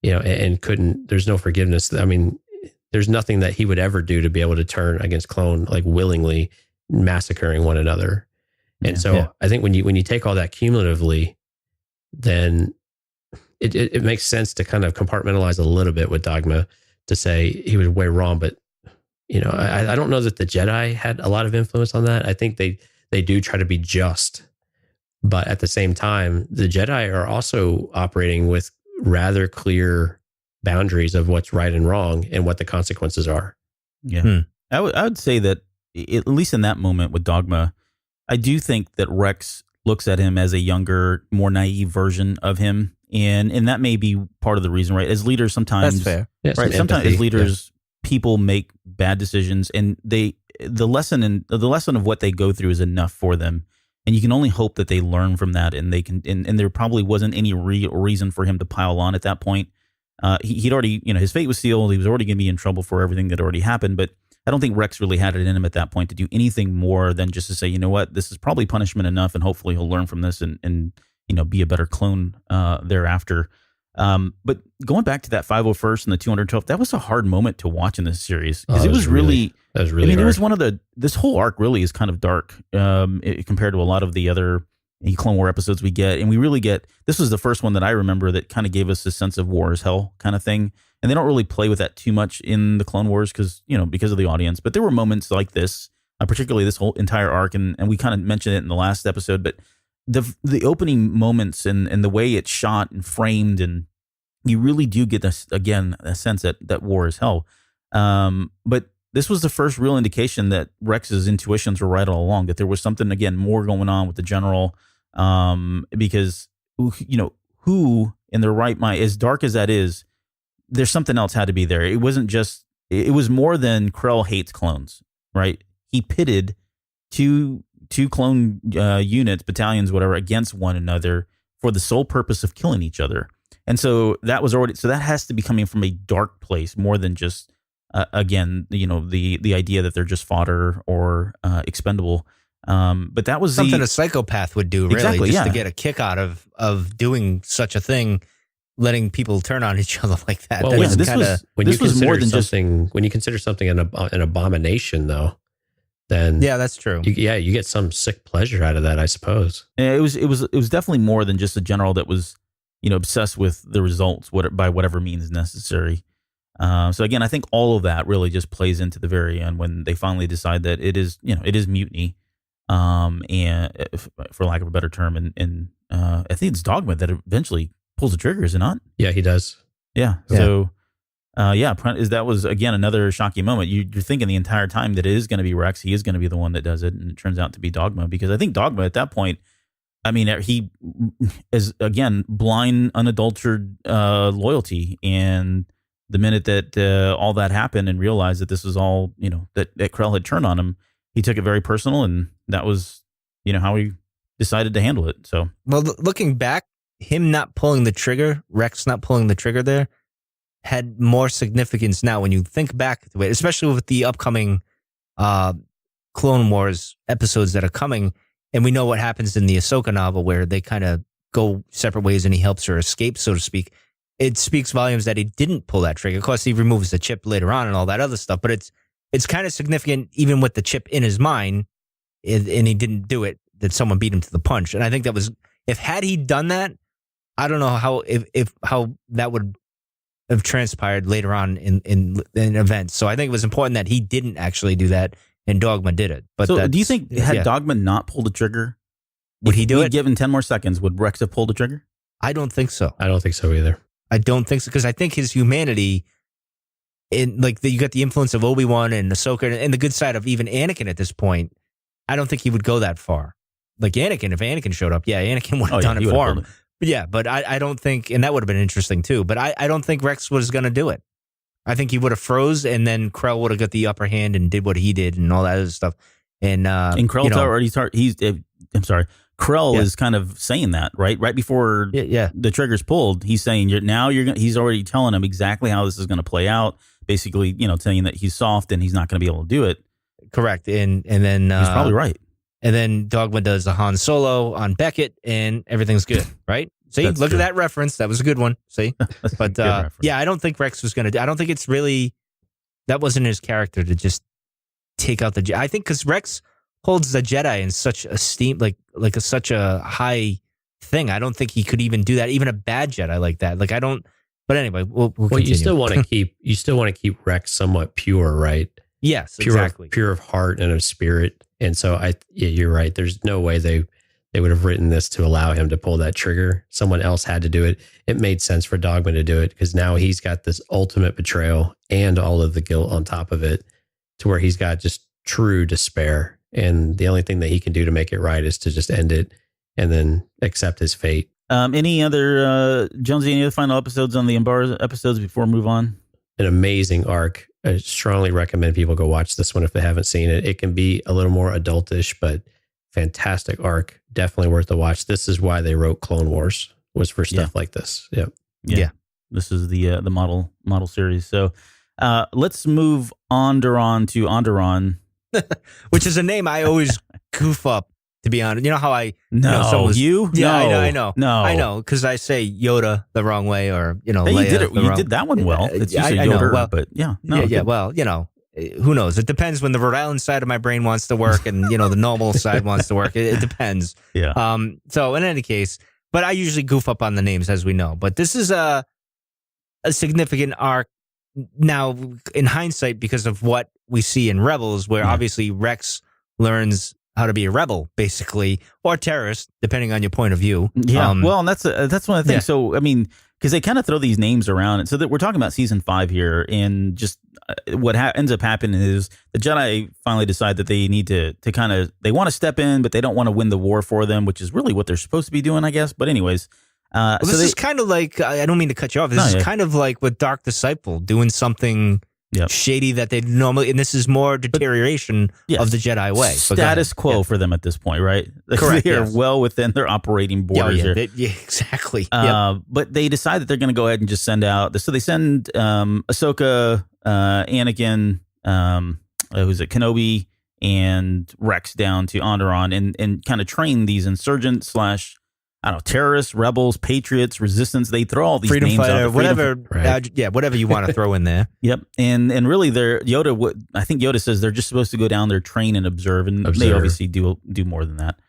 and couldn't, there's no forgiveness. I mean, there's nothing that he would ever do to be able to turn against clone, like willingly massacring one another. And I think when you take all that cumulatively, then it makes sense to kind of compartmentalize a little bit with Dogma to say he was way wrong. But, I don't know that the Jedi had a lot of influence on that. I think they do try to be just, but at the same time, the Jedi are also operating with rather clear boundaries of what's right and wrong and what the consequences are. Yeah. I would say that at least in that moment with Dogma, I do think that Rex looks at him as a younger, more naive version of him. And that may be part of the reason, right? As leaders, sometimes, that's fair. Yeah, right? Sometimes as leaders, people make bad decisions, and the lesson of what they go through is enough for them. And you can only hope that they learn from that, and they can. And there probably wasn't any reason for him to pile on at that point. He'd already, his fate was sealed. He was already going to be in trouble for everything that already happened. But I don't think Rex really had it in him at that point to do anything more than just to say, you know what, this is probably punishment enough, and hopefully he'll learn from this and be a better clone thereafter. But going back to that 501st and the 212th, that was a hard moment to watch in this series, because it was really hard. It was this whole arc really is kind of dark compared to a lot of the other Clone War episodes we get. And we really this was the first one that I remember that kind of gave us a sense of war is hell kind of thing. And they don't really play with that too much in the Clone Wars because of the audience. But there were moments like this, particularly this whole entire arc. And we kind of mentioned it in the last episode, but the opening moments and the way it's shot and framed, and you really do get this, again, a sense that war is hell. But this was the first real indication that Rex's intuitions were right all along, that there was something, again, more going on with the general, because, who in their right mind, as dark as that is, there's something else had to be there. It wasn't just, it was more than Krell hates clones, right? He pitted two clone units, battalions, whatever, against one another for the sole purpose of killing each other. And so that has to be coming from a dark place more than just, again, the idea that they're just fodder or expendable. But that was something a psychopath would do, really, exactly, just to get a kick out of doing such a thing, letting people turn on each other like that. Well, this was more than something. When you consider something an abomination, though, then yeah, that's true. You get some sick pleasure out of that, I suppose. Yeah, it was definitely more than just a general that was, obsessed with the results, by whatever means necessary. So again, I think all of that really just plays into the very end when they finally decide that it is mutiny, and for lack of a better term, and I think it's Dogma that eventually pulls the trigger, is it not? Yeah, he does. Yeah. So, that was again another shocking moment. You're thinking the entire time that it is going to be Rex. He is going to be the one that does it, and it turns out to be Dogma, because I think Dogma at that point, I mean, he is again blind, unadulterated loyalty, and the minute that all that happened and realized that this was all, that Krell had turned on him, he took it very personal, and that was, how he decided to handle it. So, well, looking back, him not pulling the trigger, Rex not pulling the trigger there, had more significance now when you think back to it, especially with the upcoming Clone Wars episodes that are coming. And we know what happens in the Ahsoka novel, where they kind of go separate ways and he helps her escape, so to speak. It speaks volumes that he didn't pull that trigger. Of course, he removes the chip later on and all that other stuff, but it's kind of significant even with the chip in his mind, and he didn't do it, that someone beat him to the punch. And I think that was, had he done that, I don't know how that would have transpired later on in events. So I think it was important that he didn't actually do that, and Dogma did it. But so do you think had Dogma not pulled the trigger, would he do it? Given 10 more seconds, would Rex have pulled the trigger? I don't think so. I don't think so either. I don't think so, because I think his humanity, you got the influence of Obi-Wan and Ahsoka and the good side of even Anakin at this point. I don't think he would go that far. Like Anakin, if Anakin showed up, Anakin would have done it for him. But yeah, but I don't think, and that would have been interesting too, but I don't think Rex was going to do it. I think he would have froze, and then Krell would have got the upper hand and did what he did and all that other stuff. And Krell Krell is kind of saying that, right? Right before the trigger's pulled, he's saying he's already telling him exactly how this is going to play out. Basically, saying that he's soft and he's not going to be able to do it. Correct. And then he's probably right. And then Dogma does the Han Solo on Beckett, and everything's good, right? See, look at that reference. That was a good one. See, but I don't think Rex was going to. I don't think it's really, that wasn't his character to just take out the. I think because Rex holds the Jedi in such esteem, such a high thing. I don't think he could even do that. Even a bad Jedi like that. Like I don't. But anyway, we'll continue. You still want to keep Rex somewhat pure, right? Yes, exactly. Pure of heart and of spirit. And so you're right. There's no way they would have written this to allow him to pull that trigger. Someone else had to do it. It made sense for Dogma to do it because now he's got this ultimate betrayal and all of the guilt on top of it, to where he's got just true despair. And the only thing that he can do to make it right is to just end it and then accept his fate. Any other, Jonesy, any other final episodes on the Umbara episodes before we move on? An amazing arc. I strongly recommend people go watch this one if they haven't seen it. It can be a little more adultish, but fantastic arc. Definitely worth the watch. This is why they wrote Clone Wars, was for stuff like this. Yep. Yeah. This is the model series. So let's move Onderon to Onderon, which is a name I always goof up. To be honest, you know how I you? Yeah, no, I know, because I say Yoda the wrong way, or Leia you did that one well. It's usually Yoda, well, but Well, who knows? It depends when the Rhode Island side of my brain wants to work, and the normal side wants to work. It depends. Yeah. So in any case, but I usually goof up on the names, as we know. But this is a significant arc now in hindsight because of what we see in Rebels, where obviously Rex learns how to be a rebel, basically, or terrorist, depending on your point of view. Yeah, well, and that's one of the things. Yeah. So, I mean, because they kind of throw these names around, and so that we're talking about season 5 here, and just what ends up happening is the Jedi finally decide that they need to they want to step in, but they don't want to win the war for them, which is really what they're supposed to be doing, I guess. But anyways, well, this is kind of like, I don't mean to cut you off. This is kind of like with Dark Disciple doing something shady that they normally, and this is more deterioration of the Jedi way. Status quo for them at this point, right? Correct. They're well within their operating borders. Exactly. But they decide that they're going to go ahead and just send out. So they send Ahsoka, Anakin, who's it, Kenobi, and Rex down to Onderon and kind of train these insurgents / I don't know, terrorists, rebels, patriots, resistance. They throw all these freedom names fighter, out. whatever, whatever you want to throw in there. Yep, and really, I think Yoda says they're just supposed to go down there, train and observe, and they obviously do more than that.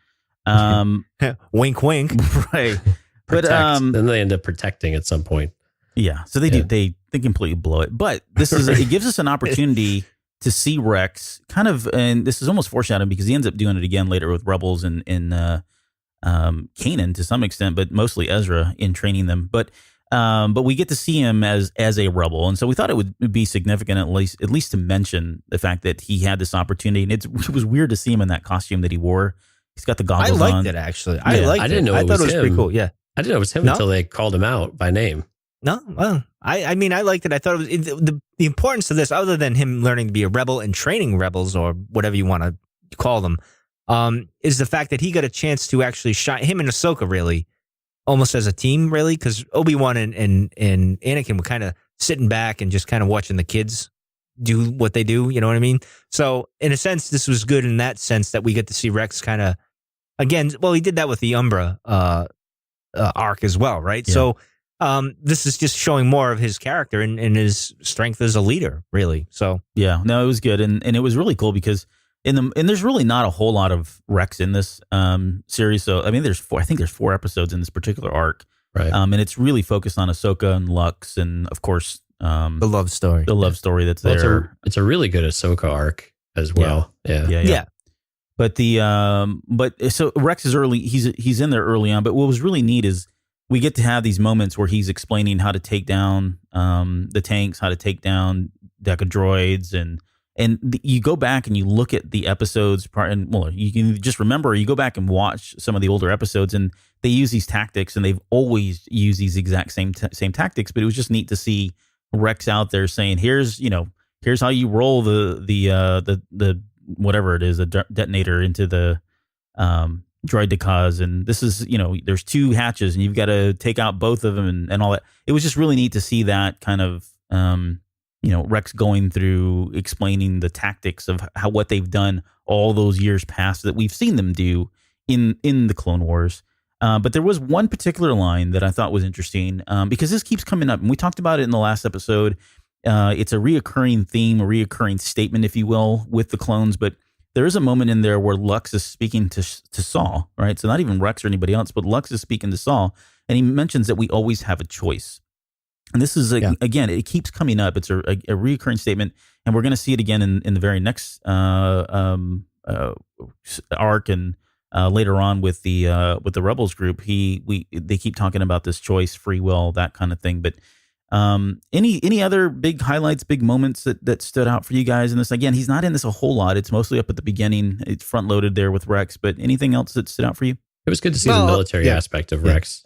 Wink, wink. Right, but then they end up protecting at some point. Yeah, so they do. They completely blow it. But this is it gives us an opportunity to see Rex kind of, and this is almost foreshadowing because he ends up doing it again later with Rebels and Kanan to some extent, but mostly Ezra in training them. But we get to see him as a rebel, and so we thought it would be significant at least to mention the fact that he had this opportunity. And it was weird to see him in that costume that he wore. He's got the goggles on. I liked it actually. I didn't know. I thought it was pretty cool. Yeah, I didn't know it was him until they called him out by name. No, well, I mean, I liked it. I thought it was the importance of this, other than him learning to be a rebel and training rebels or whatever you want to call them. Is the fact that he got a chance to actually shine him and Ahsoka really almost as a team, really, because Obi-Wan and Anakin were kind of sitting back and just kind of watching the kids do what they do. You know what I mean? So in a sense, this was good in that sense that we get to see Rex kind of again. Well, he did that with the Umbra arc as well, right? Yeah. So this is just showing more of his character and his strength as a leader, really. So yeah, no, it was good, and it was really cool because. And there's really not a whole lot of Rex in this series. So, I mean, I think there's 4 episodes in this particular arc. Right. And it's really focused on Ahsoka and Lux and, of course, the love story. The love story that's there. It's a really good Ahsoka arc as well. Yeah. But so Rex is early. He's in there early on. But what was really neat is we get to have these moments where he's explaining how to take down the tanks, how to take down Deca droids, and you go back and you look at the episodes, and well, you can just remember, you go back and watch some of the older episodes, and they use these tactics, and they've always used these exact same tactics. But it was just neat to see Rex out there saying, "Here's how you roll the whatever it is, a detonator into the droid decals, and this is there's 2 hatches, and you've got to take out both of them, and all that." It was just really neat to see that kind of. Rex going through explaining the tactics of what they've done all those years past that we've seen them do in the Clone Wars. But there was one particular line that I thought was interesting because this keeps coming up, and we talked about it in the last episode. It's a reoccurring theme, a reoccurring statement, if you will, with the clones. But there is a moment in there where Lux is speaking to Saw, right? So not even Rex or anybody else, but Lux is speaking to Saw, and he mentions that we always have a choice. And this is, again, it keeps coming up. It's a recurring statement, and we're going to see it again in the very next arc and later on with the Rebels group. They keep talking about this choice, free will, that kind of thing. But any other big highlights, big moments that stood out for you guys in this? Again, he's not in this a whole lot. It's mostly up at the beginning. It's front loaded there with Rex. But anything else that stood out for you? It was good to see the military aspect of Rex,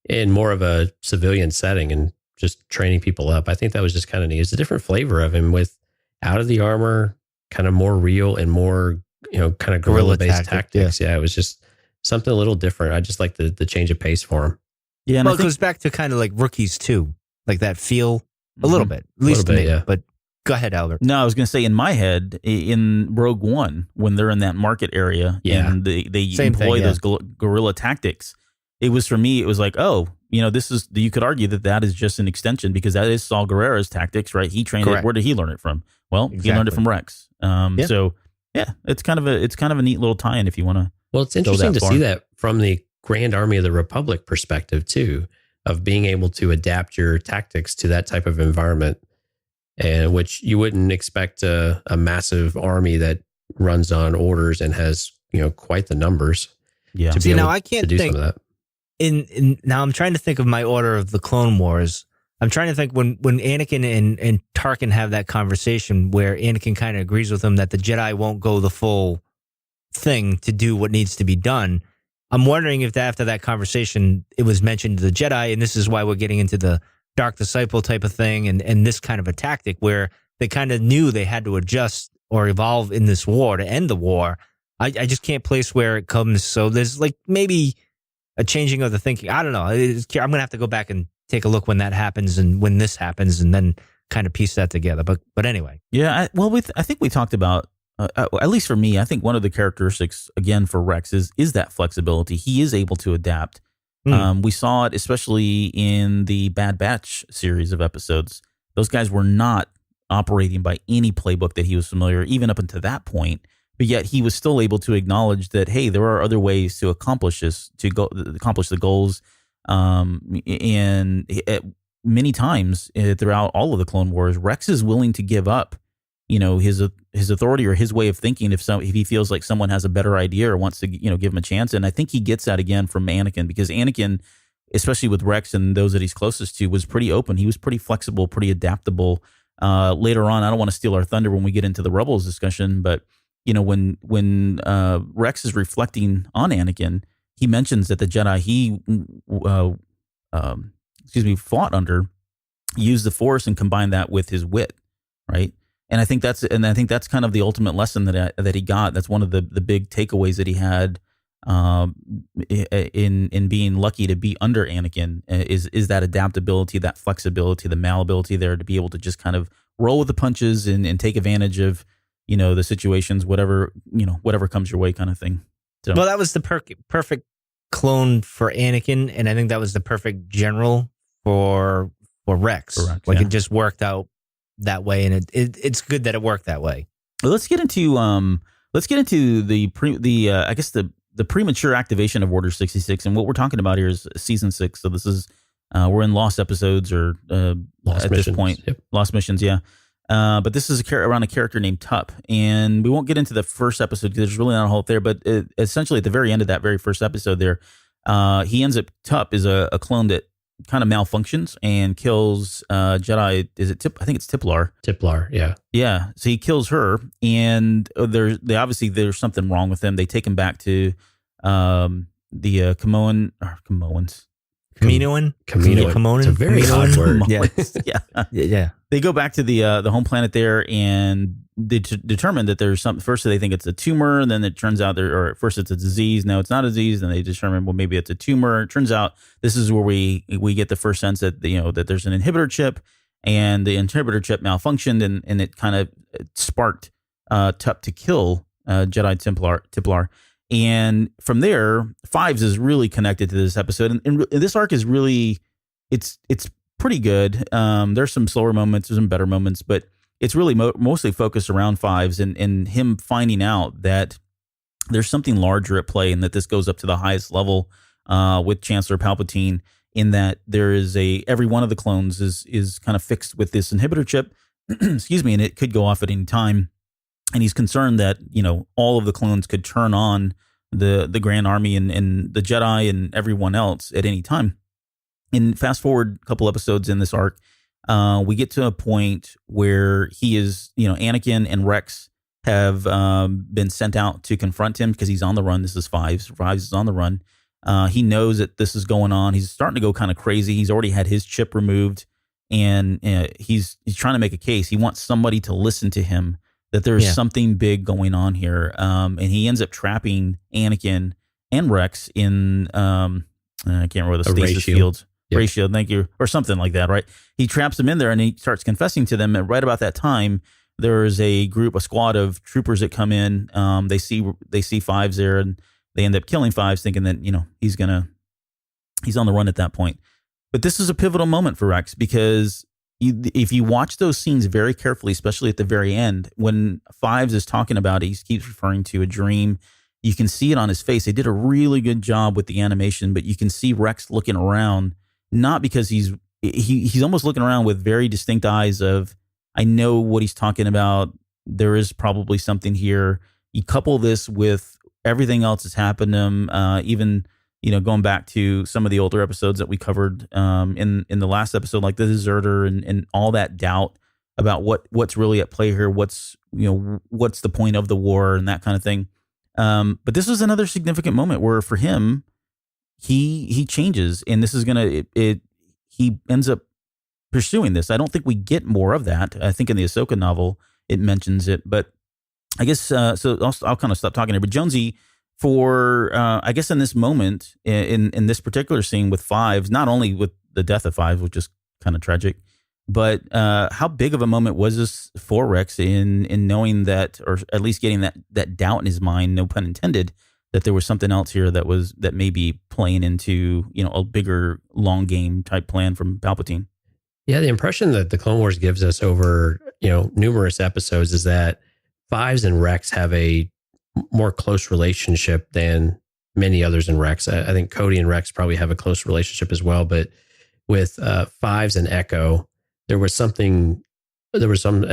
in more of a civilian setting and just training people up. I think that was just kind of neat. It's a different flavor of him with out of the armor, kind of more real and more, kind of guerrilla based tactics. Yeah. It was just something a little different. I just like the change of pace for him. Yeah. And well, it goes back to kind of like Rookies too, like that feel a little bit, at least to me. Yeah. But go ahead, Albert. No, I was going to say in my head, in Rogue One, when they're in that market area and they employ those guerrilla tactics, it was, for me, it was like, this is, you could argue that is just an extension because that is Saul Guerrera's tactics, right? He trained it. Where did he learn it from? Well, he learned it from Rex. So it's kind of a neat little tie-in if you want to. Well, it's interesting to see that from the Grand Army of the Republic perspective too, of being able to adapt your tactics to that type of environment, and which you wouldn't expect a massive army that runs on orders and has quite the numbers. Yeah. To be able to do some of that. Now I'm trying to think of my order of the Clone Wars. I'm trying to think when Anakin and Tarkin have that conversation where Anakin kind of agrees with him that the Jedi won't go the full thing to do what needs to be done. I'm wondering if after that conversation, it was mentioned to the Jedi, and this is why we're getting into the Dark Disciple type of thing and this kind of a tactic where they kind of knew they had to adjust or evolve in this war to end the war. I just can't place where it comes. So there's like maybe a changing of the thinking. I don't know. I'm going to have to go back and take a look when that happens and when this happens and then kind of piece that together. But anyway. Yeah. I think we talked about, at least for me, I think one of the characteristics, again, for Rex is that flexibility. He is able to adapt. We saw it especially in the Bad Batch series of episodes. Those guys were not operating by any playbook that he was familiar, even up until that point. But yet he was still able to acknowledge that, hey, there are other ways to accomplish this, accomplish the goals. And many times throughout all of the Clone Wars, Rex is willing to give up, his authority or his way of thinking if he feels like someone has a better idea or wants to, give him a chance. And I think he gets that again from Anakin, because Anakin, especially with Rex and those that he's closest to, was pretty open. He was pretty flexible, pretty adaptable. Later on, I don't want to steal our thunder when we get into the Rebels discussion, but when Rex is reflecting on Anakin, he mentions that the Jedi he fought under used the Force and combined that with his wit, right? And I think that's kind of the ultimate lesson that he got. That's one of the big takeaways that he had in being lucky to be under Anakin is that adaptability, that flexibility, the malleability there to be able to just kind of roll with the punches and take advantage of the situations, whatever comes your way, kind of thing. So. Well, that was the perfect clone for Anakin, and I think that was the perfect general for Rex. Correct, It just worked out that way, and it's good that it worked that way. Well, let's get into the premature activation of Order 66, and what we're talking about here is season 6. So this is we're in lost episodes or lost at missions. This point, Yep. Lost missions, yeah. But this is around a character named Tup, and we won't get into the first episode because there's really not a whole there. But essentially, at the very end of that very first episode, there, he ends up Tup is a clone that kind of malfunctions and kills Jedi. Is it I think it's Tiplar. Tiplar, yeah. Yeah. So he kills her, and there's something wrong with him. They take him back to the Kaminoan. Kaminoan. It's a very odd word. Yeah. They go back to the home planet there, and they determine that there's something. First, they think it's a tumor, and then it turns out at first it's a disease. No, it's not a disease. Then they determine, well, maybe it's a tumor. It turns out this is where we get the first sense that that there's an inhibitor chip, and the inhibitor chip malfunctioned, and it kind of sparked Tup to kill Jedi Tiplar. And from there, Fives is really connected to this episode, and this arc is really it's pretty good. There's some slower moments, there's some better moments, but it's really mostly focused around Fives and him finding out that there's something larger at play, and that this goes up to the highest level with Chancellor Palpatine. In that there is every one of the clones is kind of fixed with this inhibitor chip, excuse me, and it could go off at any time. And he's concerned that, all of the clones could turn on the Grand Army and the Jedi and everyone else at any time. And fast forward a couple episodes in this arc, we get to a point where he is, Anakin and Rex have been sent out to confront him because he's on the run. This is Fives. Fives is on the run. He knows that this is going on. He's starting to go kind of crazy. He's already had his chip removed, and he's trying to make a case. He wants somebody to listen to him, that there's something big going on here. And he ends up trapping Anakin and Rex in, I can't remember the stasis fields. Yep. Ray shield, thank you. Or something like that, right? He traps them in there, and he starts confessing to them. And right about that time, there's a squad of troopers that come in. They see Fives there, and they end up killing Fives, thinking that, he's on the run at that point. But this is a pivotal moment for Rex, because if you watch those scenes very carefully, especially at the very end, when Fives is talking about it, he keeps referring to a dream. You can see it on his face. They did a really good job with the animation, but you can see Rex looking around, not because he's almost looking around with very distinct eyes of, I know what he's talking about. There is probably something here. You couple this with everything else that's happened to him, even going back to some of the older episodes that we covered in the last episode, like the deserter and all that doubt about what's really at play here, what's the point of the war and that kind of thing. But this was another significant moment where for him, he changes, and this is he ends up pursuing this. I don't think we get more of that. I think in the Ahsoka novel it mentions it, but I guess so. I'll kind of stop talking here. But Jonesy, for I guess in this moment, in this particular scene with Fives, not only with the death of Fives, which is kind of tragic, but how big of a moment was this for Rex in knowing that, or at least getting that doubt in his mind, no pun intended, that there was something else here that may be playing into a bigger long game type plan from Palpatine. Yeah, the impression that the Clone Wars gives us over numerous episodes is that Fives and Rex have a more close relationship than many others in Rex. I think Cody and Rex probably have a close relationship as well, but with Fives and Echo, there was an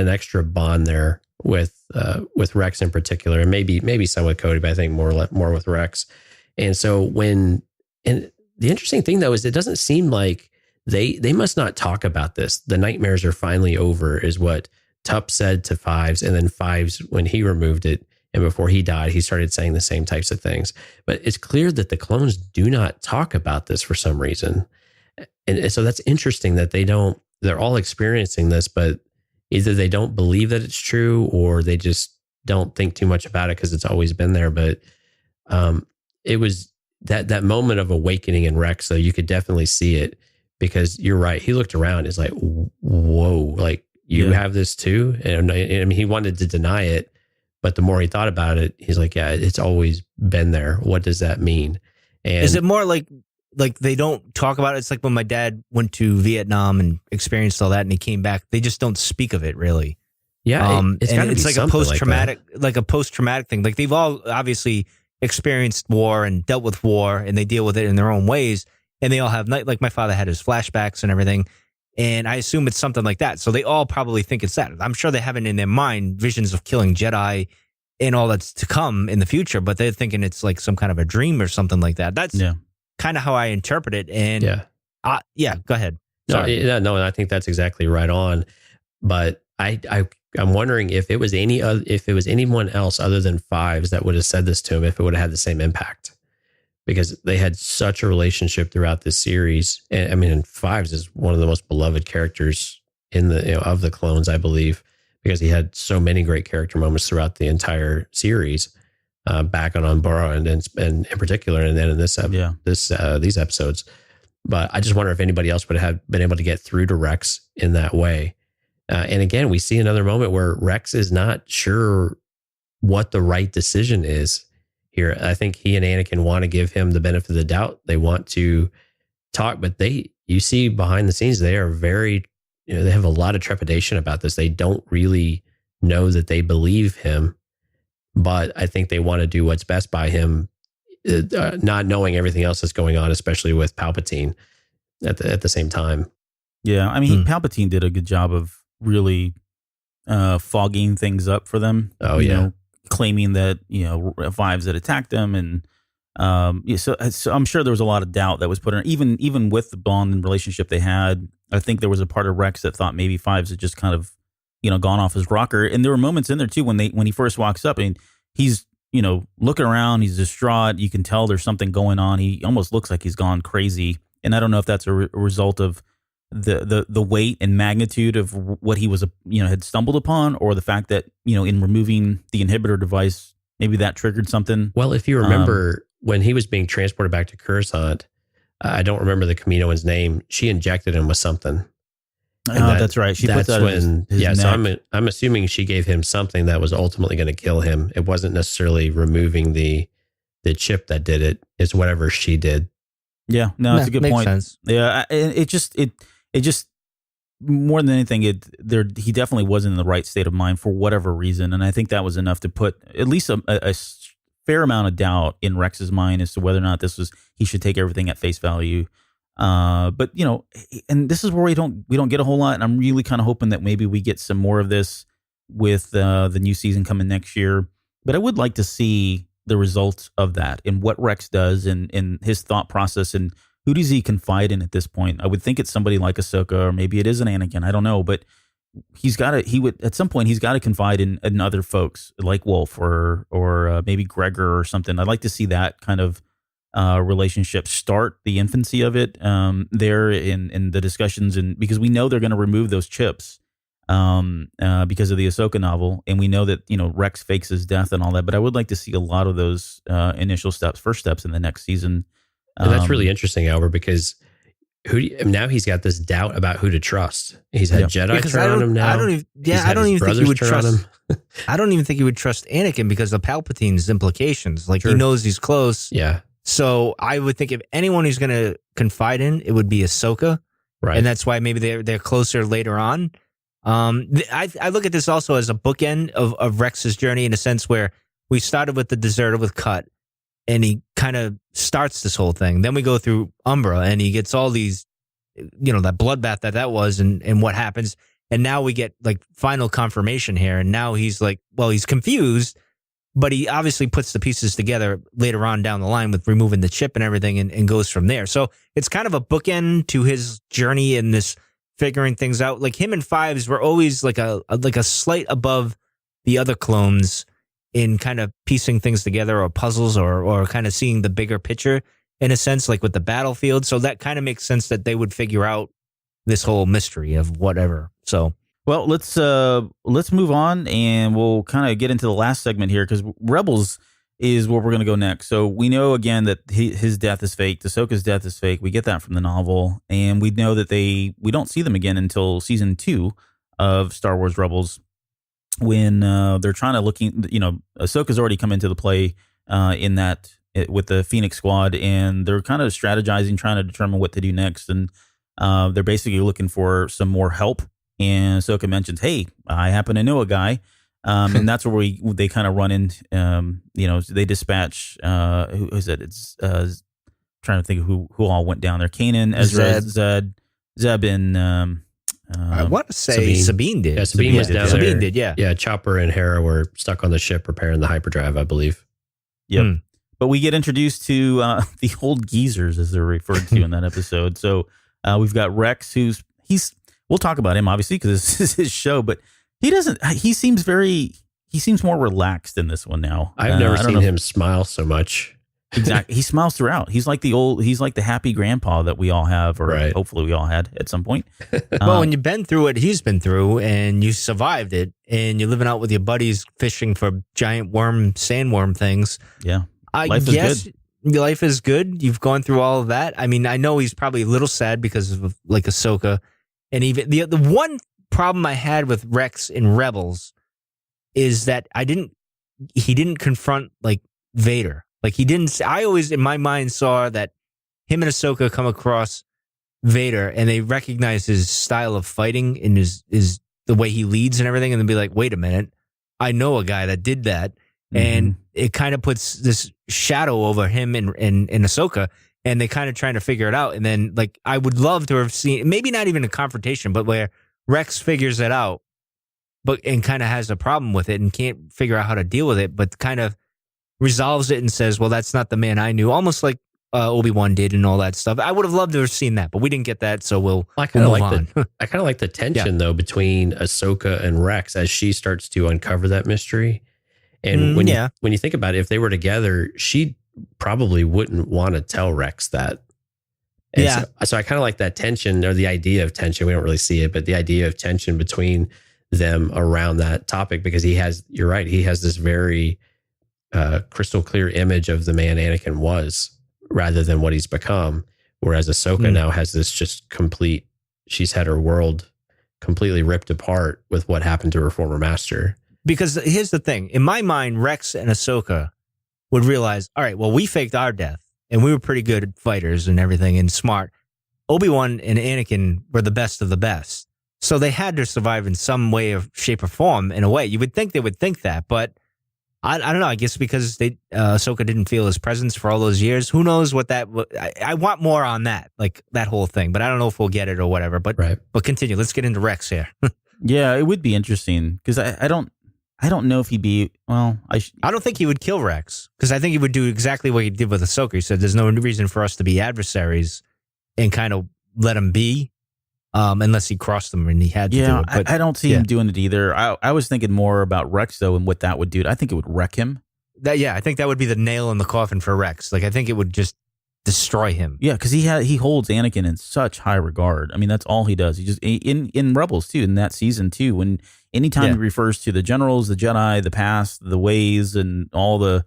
extra bond there with Rex in particular, and maybe some with Cody, but I think more with Rex. And so and the interesting thing though is it doesn't seem like they must not talk about this. The nightmares are finally over, is what Tup said to Fives, and then Fives, when he removed it and before he died, he started saying the same types of things. But it's clear that the clones do not talk about this for some reason, and so that's interesting that they don't. They're all experiencing this, but either they don't believe that it's true or they just don't think too much about it because it's always been there. But it was that moment of awakening in Rex, so you could definitely see it, because you're right. He looked around, is like, whoa, like you have this too? And I mean, he wanted to deny it, but the more he thought about it, he's like, yeah, it's always been there. What does that mean? And is it more like they don't talk about it? It's like when my dad went to Vietnam and experienced all that and he came back, they just don't speak of it really. Yeah. It's like a post-traumatic thing. Like they've all obviously experienced war and dealt with war, and they deal with it in their own ways. And they all have like my father had his flashbacks and everything. And I assume it's something like that. So they all probably think it's that. I'm sure they have it in their mind, visions of killing Jedi and all that's to come in the future, but they're thinking it's like some kind of a dream or something like that. That's kind of how I interpret it. And go ahead. Sorry. No, and I think that's exactly right on. But I'm wondering if it was anyone else other than Fives that would have said this to him, if it would have had the same impact. Because they had such a relationship throughout this series. And I mean, Fives is one of the most beloved characters in of the clones, I believe, because he had so many great character moments throughout the entire series, back on Umbara and in particular, and then in these episodes. But I just wonder if anybody else would have been able to get through to Rex in that way. And again, we see another moment where Rex is not sure what the right decision is here. I think he and Anakin want to give him the benefit of the doubt. They want to talk, but you see behind the scenes, they are very, they have a lot of trepidation about this. They don't really know that they believe him, but I think they want to do what's best by him, not knowing everything else that's going on, especially with Palpatine at the same time. Yeah. I mean, Palpatine did a good job of really fogging things up for them. Oh, yeah. Claiming that Fives had attacked them, and so I'm sure there was a lot of doubt that was put in. Even with the bond and relationship they had, I think there was a part of Rex that thought maybe Fives had just kind of gone off his rocker. And there were moments in there too when he first walks up and he's looking around, he's distraught. You can tell there's something going on. He almost looks like he's gone crazy, and I don't know if that's a result of the weight and magnitude of what he was had stumbled upon, or the fact that in removing the inhibitor device, maybe that triggered something. Well, if you remember when he was being transported back to Coruscant, I don't remember the Kaminoan's name. She injected him with something. That's right. She put that in his neck. So I'm assuming she gave him something that was ultimately going to kill him. It wasn't necessarily removing the chip that did it. It's whatever she did. Yeah, no, it's a good makes point. Sense. Yeah, it just more than anything, he definitely wasn't in the right state of mind for whatever reason, and I think that was enough to put at least a fair amount of doubt in Rex's mind as to whether or not he should take everything at face value. But and this is where we don't get a whole lot, and I'm really kind of hoping that maybe we get some more of this with the new season coming next year. But I would like to see the results of that and what Rex does and his thought process and who does he confide in at this point. I would think it's somebody like Ahsoka, or maybe it is an Anakin. I don't know, but at some point he's got to confide in other folks like Wolf or maybe Gregor or something. I'd like to see that kind of relationship start the infancy of it there in the discussions, and because we know they're going to remove those chips because of the Ahsoka novel, and we know that Rex fakes his death and all that. But I would like to see a lot of those initial first steps in the next season. And that's really interesting, Albert, because now he's got this doubt about who to trust. He's had Jedi because turn on him now. I don't even think he would trust. I don't even think he would trust Anakin because of Palpatine's implications. Like, he knows he's close. Yeah. So I would think if anyone who's going to confide in, it would be Ahsoka. Right. And that's why maybe they're closer later on. I look at this also as a bookend of Rex's journey, in a sense where we started with the deserter with Cut, and he kind of starts this whole thing. Then we go through Umbra, and he gets all these, that bloodbath that was and what happens. And now we get like final confirmation here. And now he's like, well, he's confused, but he obviously puts the pieces together later on down the line with removing the chip and everything, and goes from there. So it's kind of a bookend to his journey in this figuring things out. Like, him and Fives were always like a slight above the other clones in kind of piecing things together, or puzzles, or kind of seeing the bigger picture in a sense, like with the battlefield. So that kind of makes sense that they would figure out this whole mystery of whatever. So, well, let's move on, and we'll kind of get into the last segment here, because Rebels is where we're going to go next. So we know again that his death is fake. Ahsoka's death is fake. We get that from the novel, and we know that we don't see them again until season 2 of Star Wars Rebels, when they're trying to Ahsoka's already come into the play in that with the Phoenix Squad, and they're kind of strategizing, trying to determine what to do next, and they're basically looking for some more help. And Ahsoka mentions, "Hey, I happen to know a guy," and that's where they kind of run in. They dispatch who is it? It's trying to think of who all went down there. Kanan, Ezra, Zeb, and I want to say Sabine did. Yeah, Sabine was down there. Sabine did, yeah. Yeah, Chopper and Hera were stuck on the ship repairing the hyperdrive, I believe. Yep. But we get introduced to the old geezers, as they're referred to in that episode. So we've got Rex, we'll talk about him, obviously, because this is his show, but he seems more relaxed in this one now. I've never seen him smile so much. Exactly. He smiles throughout. He's like the happy grandpa that we all have, or hopefully we all had at some point. Well, when you've been through what he's been through, and you survived it, and you're living out with your buddies fishing for giant sandworm things. Yeah. Life is good. Your life is good. You've gone through all of that. I mean, I know he's probably a little sad because of like Ahsoka, and even the one problem I had with Rex in Rebels is that he didn't confront like Vader. Like, he didn't. I always in my mind saw that him and Ahsoka come across Vader, and they recognize his style of fighting and his the way he leads and everything, and then be like, wait a minute, I know a guy that did that. And it kind of puts this shadow over him and Ahsoka, and they kind of trying to figure it out. And then, like, I would love to have seen, maybe not even a confrontation, but where Rex figures it out, and kind of has a problem with it and can't figure out how to deal with it, but kind of resolves it and says, well, that's not the man I knew, almost like Obi-Wan did and all that stuff. I would have loved to have seen that, but we didn't get that, so we'll move on. I kind of like the tension, though, between Ahsoka and Rex as she starts to uncover that mystery. And when you think about it, if they were together, she probably wouldn't want to tell Rex that. And so I kind of like that tension, or the idea of tension. We don't really see it, but the idea of tension between them around that topic, because you're right, he has this very crystal clear image of the man Anakin was, rather than what he's become. Whereas Ahsoka now has this just she's had her world completely ripped apart with what happened to her former master. Because here's the thing. In my mind, Rex and Ahsoka would realize, all right, well, we faked our death, and we were pretty good fighters and everything and smart. Obi-Wan and Anakin were the best of the best. So they had to survive in some way, or shape, or form, in a way. You would think they would think that, but I don't know. I guess because Ahsoka didn't feel his presence for all those years. Who knows what that... I want more on that, like that whole thing, but I don't know if we'll get it or whatever. But continue. Let's get into Rex here. Yeah, it would be interesting, because I don't... I don't know if he'd be. Well, I don't think he would kill Rex because I think he would do exactly what he did with Ahsoka. He said, "There's no reason for us to be adversaries," and kind of let him be, unless he crossed them and he had to do it. But, I don't see him doing it either. I was thinking more about Rex though, and what that would do. I think it would wreck him. I think that would be the nail in the coffin for Rex. Like I think it would just destroy him. Yeah, because he holds Anakin in such high regard. I mean, that's all he does. He just in Rebels too, in that season too, when anytime he refers to the generals, the Jedi, the past, the ways, and all the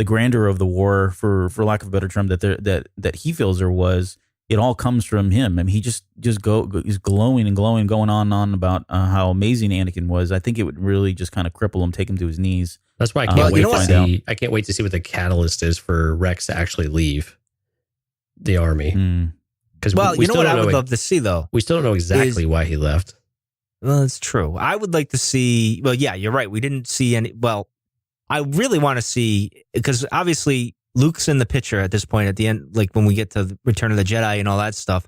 grandeur of the war, for lack of a better term, that he feels there was, it all comes from him. I mean, he just he's glowing and glowing, going on and on about how amazing Anakin was. I think it would really just kind of cripple him, take him to his knees. That's why I can't wait to see. I can't wait to see what the catalyst is for Rex to actually leave the army. Because you know what I would love to see though. We still don't know exactly why he left. Well, it's true. I would like to see. Well, yeah, you're right. We didn't see any. Well, I really want to see, because obviously Luke's in the picture at this point at the end, like when we get to the Return of the Jedi and all that stuff.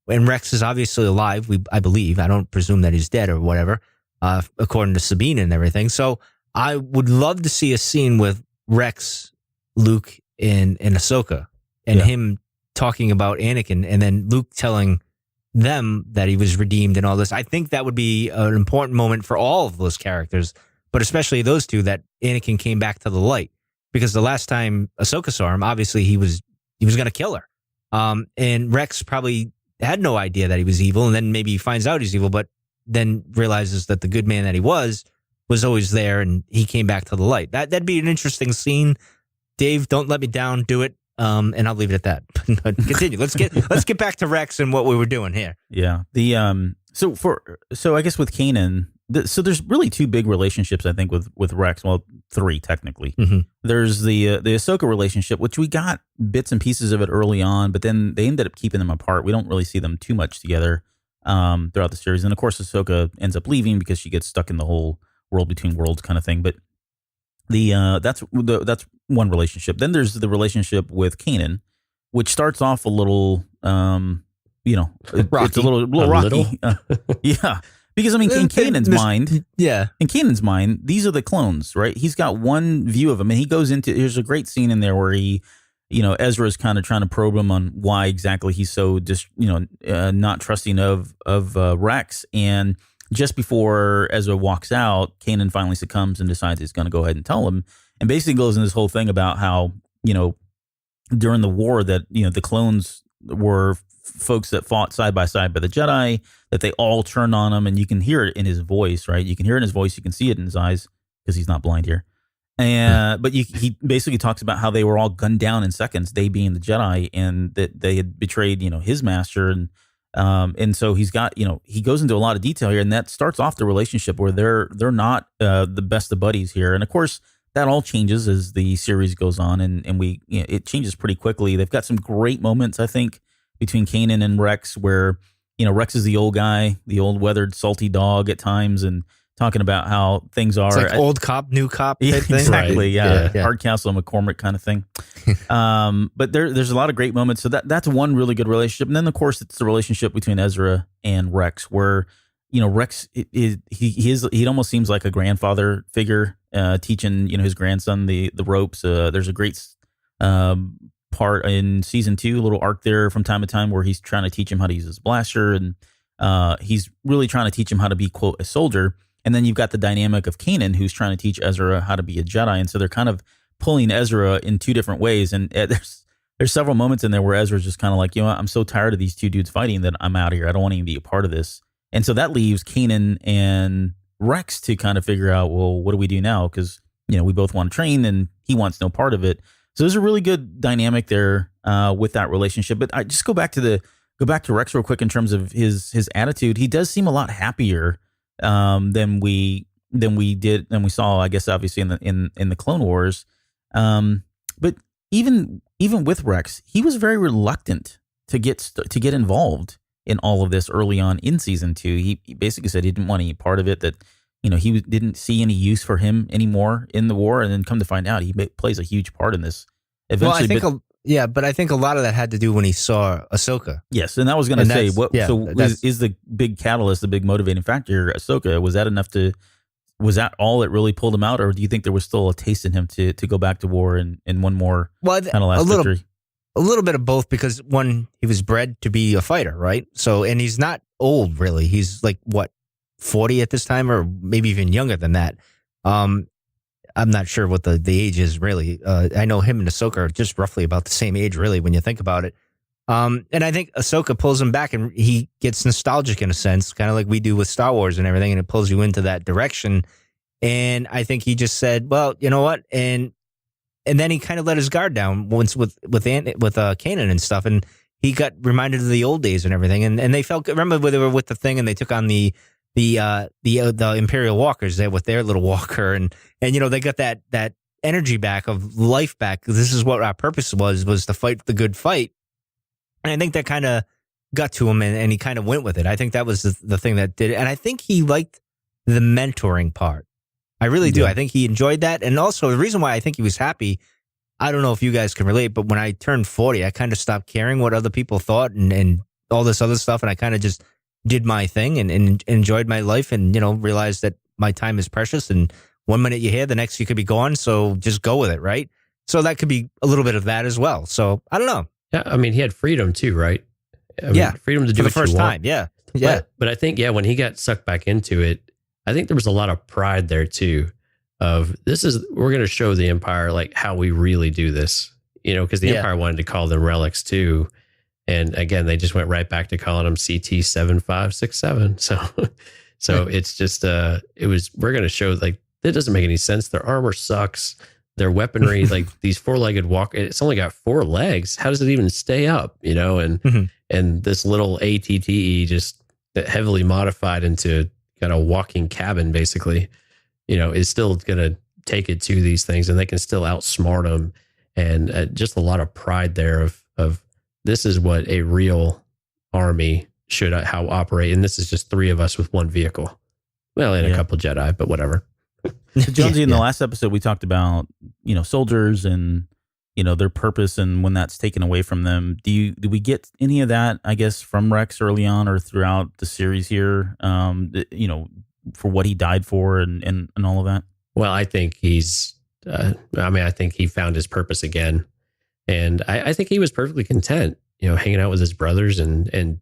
And Rex is obviously alive. I believe. I don't presume that he's dead or whatever, according to Sabine and everything. So I would love to see a scene with Rex, Luke, and Ahsoka, and him talking about Anakin, and then Luke telling them that he was redeemed and all this. I think that would be an important moment for all of those characters, but especially those two, that Anakin came back to the light, because the last time Ahsoka saw him, obviously he was going to kill her. And Rex probably had no idea that he was evil, and then maybe he finds out he's evil, but then realizes that the good man that he was always there, and he came back to the light. That'd be an interesting scene. Dave, don't let me down. Do it. And I'll leave it at that. Continue. Let's get back to Rex and what we were doing here. Yeah. So I guess with Kanan, so there's really two big relationships, I think, with Rex. Well, three technically. Mm-hmm. There's the Ahsoka relationship, which we got bits and pieces of it early on, but then they ended up keeping them apart. We don't really see them too much together throughout the series. And of course, Ahsoka ends up leaving because she gets stuck in the whole world between worlds kind of thing. But that's one relationship. Then there's the relationship with Kanan, which starts off a little, rocky. It's a little rocky. Yeah. Because I mean, in Kanan's mind, these are the clones, right? He's got one view of them, and he goes into. There's a great scene in there where Ezra is kind of trying to probe him on why exactly he's so not trusting of Rex. And just before Ezra walks out, Kanan finally succumbs and decides he's going to go ahead and tell him, and basically goes in this whole thing about how during the war that the clones were folks that fought side by side by the Jedi, that they all turned on him, and you can hear it in his voice, right? You can hear it in his voice, you can see it in his eyes because he's not blind here. And but he basically talks about how they were all gunned down in seconds, they being the Jedi, and that they had betrayed his master, and so he's got he goes into a lot of detail here, and that starts off the relationship where they're not the best of buddies here, and of course that all changes as the series goes on, and we it changes pretty quickly. They've got some great moments, I think, between Kanan and Rex, where Rex is the old guy, the old weathered salty dog at times, and talking about how things are. It's like old cop, new cop type thing. Exactly, right. Yeah. Hardcastle and McCormick kind of thing. But there's a lot of great moments. So that's one really good relationship. And then, of course, it's the relationship between Ezra and Rex, where Rex he almost seems like a grandfather figure, teaching his grandson the ropes. There's a great part in season 2, a little arc there from time to time, where he's trying to teach him how to use his blaster, and he's really trying to teach him how to be, quote, a soldier. And then you've got the dynamic of Kanan, who's trying to teach Ezra how to be a Jedi. And so they're kind of pulling Ezra in two different ways. And there's several moments in there where Ezra's just kind of like, I'm so tired of these two dudes fighting that I'm out of here. I don't want to even be a part of this. And so that leaves Kanan and Rex to kind of figure out, well, what do we do now? Because, we both want to train and he wants no part of it. So there's a really good dynamic there with that relationship. But I just go back to Rex real quick in terms of his attitude. He does seem a lot happier than we saw, I guess, obviously in the Clone Wars. But even with Rex, he was very reluctant to get involved in all of this early on in season 2. He basically said he didn't want any part of it, that he didn't see any use for him anymore in the war. And then come to find out, he plays a huge part in this. Eventually, but I think a lot of that had to do when he saw Ahsoka. Yes, and I was going to say, is the big catalyst, the big motivating factor, Ahsoka? Was that enough to was that all that really pulled him out, or do you think there was still a taste in him to go back to war and one more kind of last victory? A little bit of both, because one, he was bred to be a fighter, right? So, and he's not old really. He's like what, 40 at this time, or maybe even younger than that. I'm not sure what the age is really. I know him and Ahsoka are just roughly about the same age, really, when you think about it. And I think Ahsoka pulls him back, and he gets nostalgic in a sense, kind of like we do with Star Wars and everything, and it pulls you into that direction. And I think he just said, "Well, you know what?" And then he kind of let his guard down once with Kanan and stuff, and he got reminded of the old days and everything. And they felt, remember when they were with the thing and they took on the Imperial walkers there with their little walker, and you know, they got that energy back, of life back. This is what our purpose was to fight the good fight. And I think that kind of got to him, and he kind of went with it. I think that was the thing that did it. And I think he liked the mentoring part. I really do. I think he enjoyed that. And also the reason why I think he was happy, I don't know if you guys can relate, but when I turned 40, I kind of stopped caring what other people thought and all this other stuff. And I kind of just did my thing and enjoyed my life, and, you know, realized that my time is precious, and 1 minute you're here, the next you could be gone. So just go with it. Right. So that could be a little bit of that as well. So I don't know. Yeah. I mean, he had freedom too, right? I mean, freedom to do for the first time. Yeah. Yeah. But I think, when he got sucked back into it, I think there was a lot of pride there too, of we're going to show the Empire like how we really do this, you know, because the Empire wanted to call them relics too. And again, they just went right back to calling them CT-7567. So it's just, we're going to show like, it doesn't make any sense. Their armor sucks. Their weaponry, like these 4-legged it's only got 4 legs. How does it even stay up? You know, and this little ATTE just heavily modified into kind of walking cabin, basically, you know, is still going to take it to these things, and they can still outsmart them. And just a lot of pride there of this is what a real army should how operate. And this is just 3 of us with 1 vehicle. Well, and a couple Jedi, but whatever. So Jonesy, in the last episode, we talked about, you know, soldiers and, you know, their purpose and when that's taken away from them. Do we get any of that, I guess, from Rex early on or throughout the series here, you know, for what he died for and all of that? Well, I think I think he found his purpose again. And I think he was perfectly content, you know, hanging out with his brothers and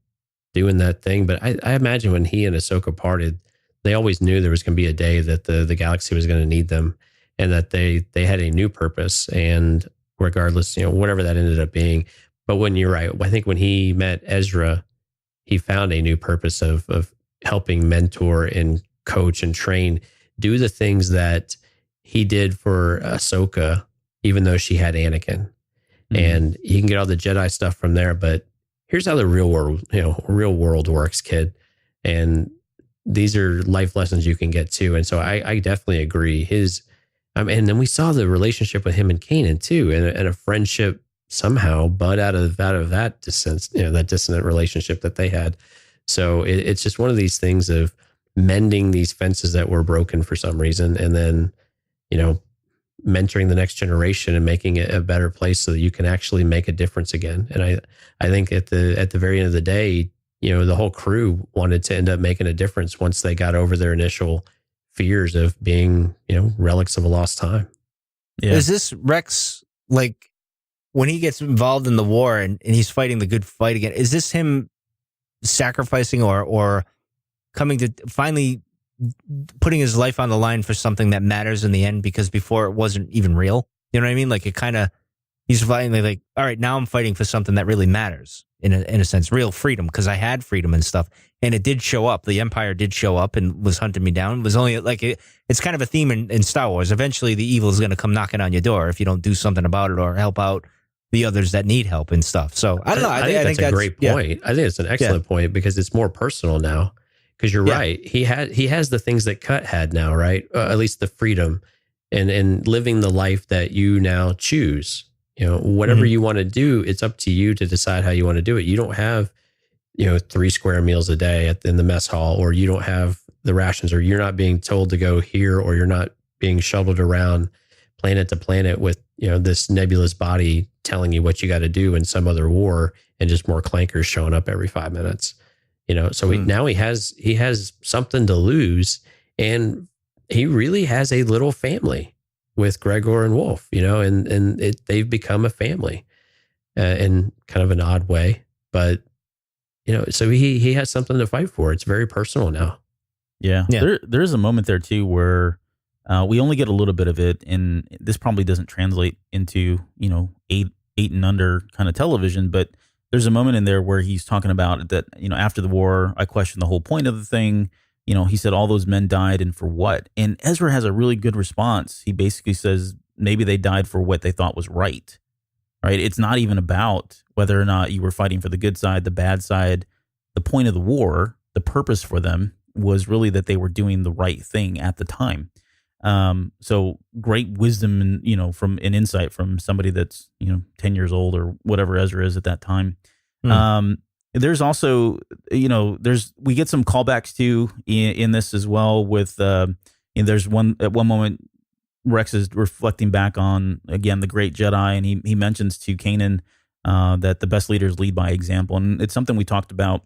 doing that thing. But I imagine when he and Ahsoka parted, they always knew there was going to be a day that the galaxy was going to need them, and that they had a new purpose. And regardless, you know, whatever that ended up being. But when you're right, I think when he met Ezra, he found a new purpose of helping mentor and coach and train, do the things that he did for Ahsoka, even though she had Anakin. Mm-hmm. And he can get all the Jedi stuff from there. But here's how the real world works, kid. And these are life lessons you can get too. And so I definitely agree. And then we saw the relationship with him and Kanan too, and a friendship somehow, but out of that dissonant relationship that they had. So it's just one of these things of mending these fences that were broken for some reason, and then, you know, mentoring the next generation and making it a better place so that you can actually make a difference again. And I think at the very end of the day, you know, the whole crew wanted to end up making a difference once they got over their initial fears of being, you know, relics of a lost time. Yeah. Is this Rex, like, when he gets involved in the war and he's fighting the good fight again, is this him sacrificing or coming to finally putting his life on the line for something that matters in the end? Because before it wasn't even real. You know what I mean? Like, it kind of, he's finally like, all right, now I'm fighting for something that really matters in a sense, real freedom, because I had freedom and stuff. And it did show up. The Empire did show up and was hunting me down. It was only like, it's kind of a theme in Star Wars. Eventually the evil is going to come knocking on your door if you don't do something about it or help out the others that need help and stuff. So I don't know. I think that's a great point. I think it's an excellent point, because it's more personal now. Because you're right. He has the things that Cut had now, right? At least the freedom and living the life that you now choose. You know, whatever you want to do, it's up to you to decide how you want to do it. You don't have, you know, 3 square meals a day in the mess hall, or you don't have the rations, or you're not being told to go here, or you're not being shuttled around planet to planet with, you know, this nebulous body telling you what you got to do in some other war, and just more clankers showing up every 5 minutes. You know, so now he has something to lose, and he really has a little family with Gregor and Wolf, and they've become a family in kind of an odd way. But, so he has something to fight for. It's very personal now. Yeah. There's a moment there too where we only get a little bit of it, and this probably doesn't translate into, eight and under kind of television, but there's a moment in there where he's talking about that, after the war, I questioned the whole point of the thing. He said all those men died, and for what? And Ezra has a really good response. He basically says maybe they died for what they thought was right. Right? It's not even about whether or not you were fighting for the good side, the bad side. The point of the war, the purpose for them was really that they were doing the right thing at the time. So great wisdom and, from an insight from somebody that's, 10 years old or whatever Ezra is at that time. There's also, we get some callbacks too in this as well with, there's at one moment, Rex is reflecting back on, again, the great Jedi, and he mentions to Kanan that the best leaders lead by example. And it's something we talked about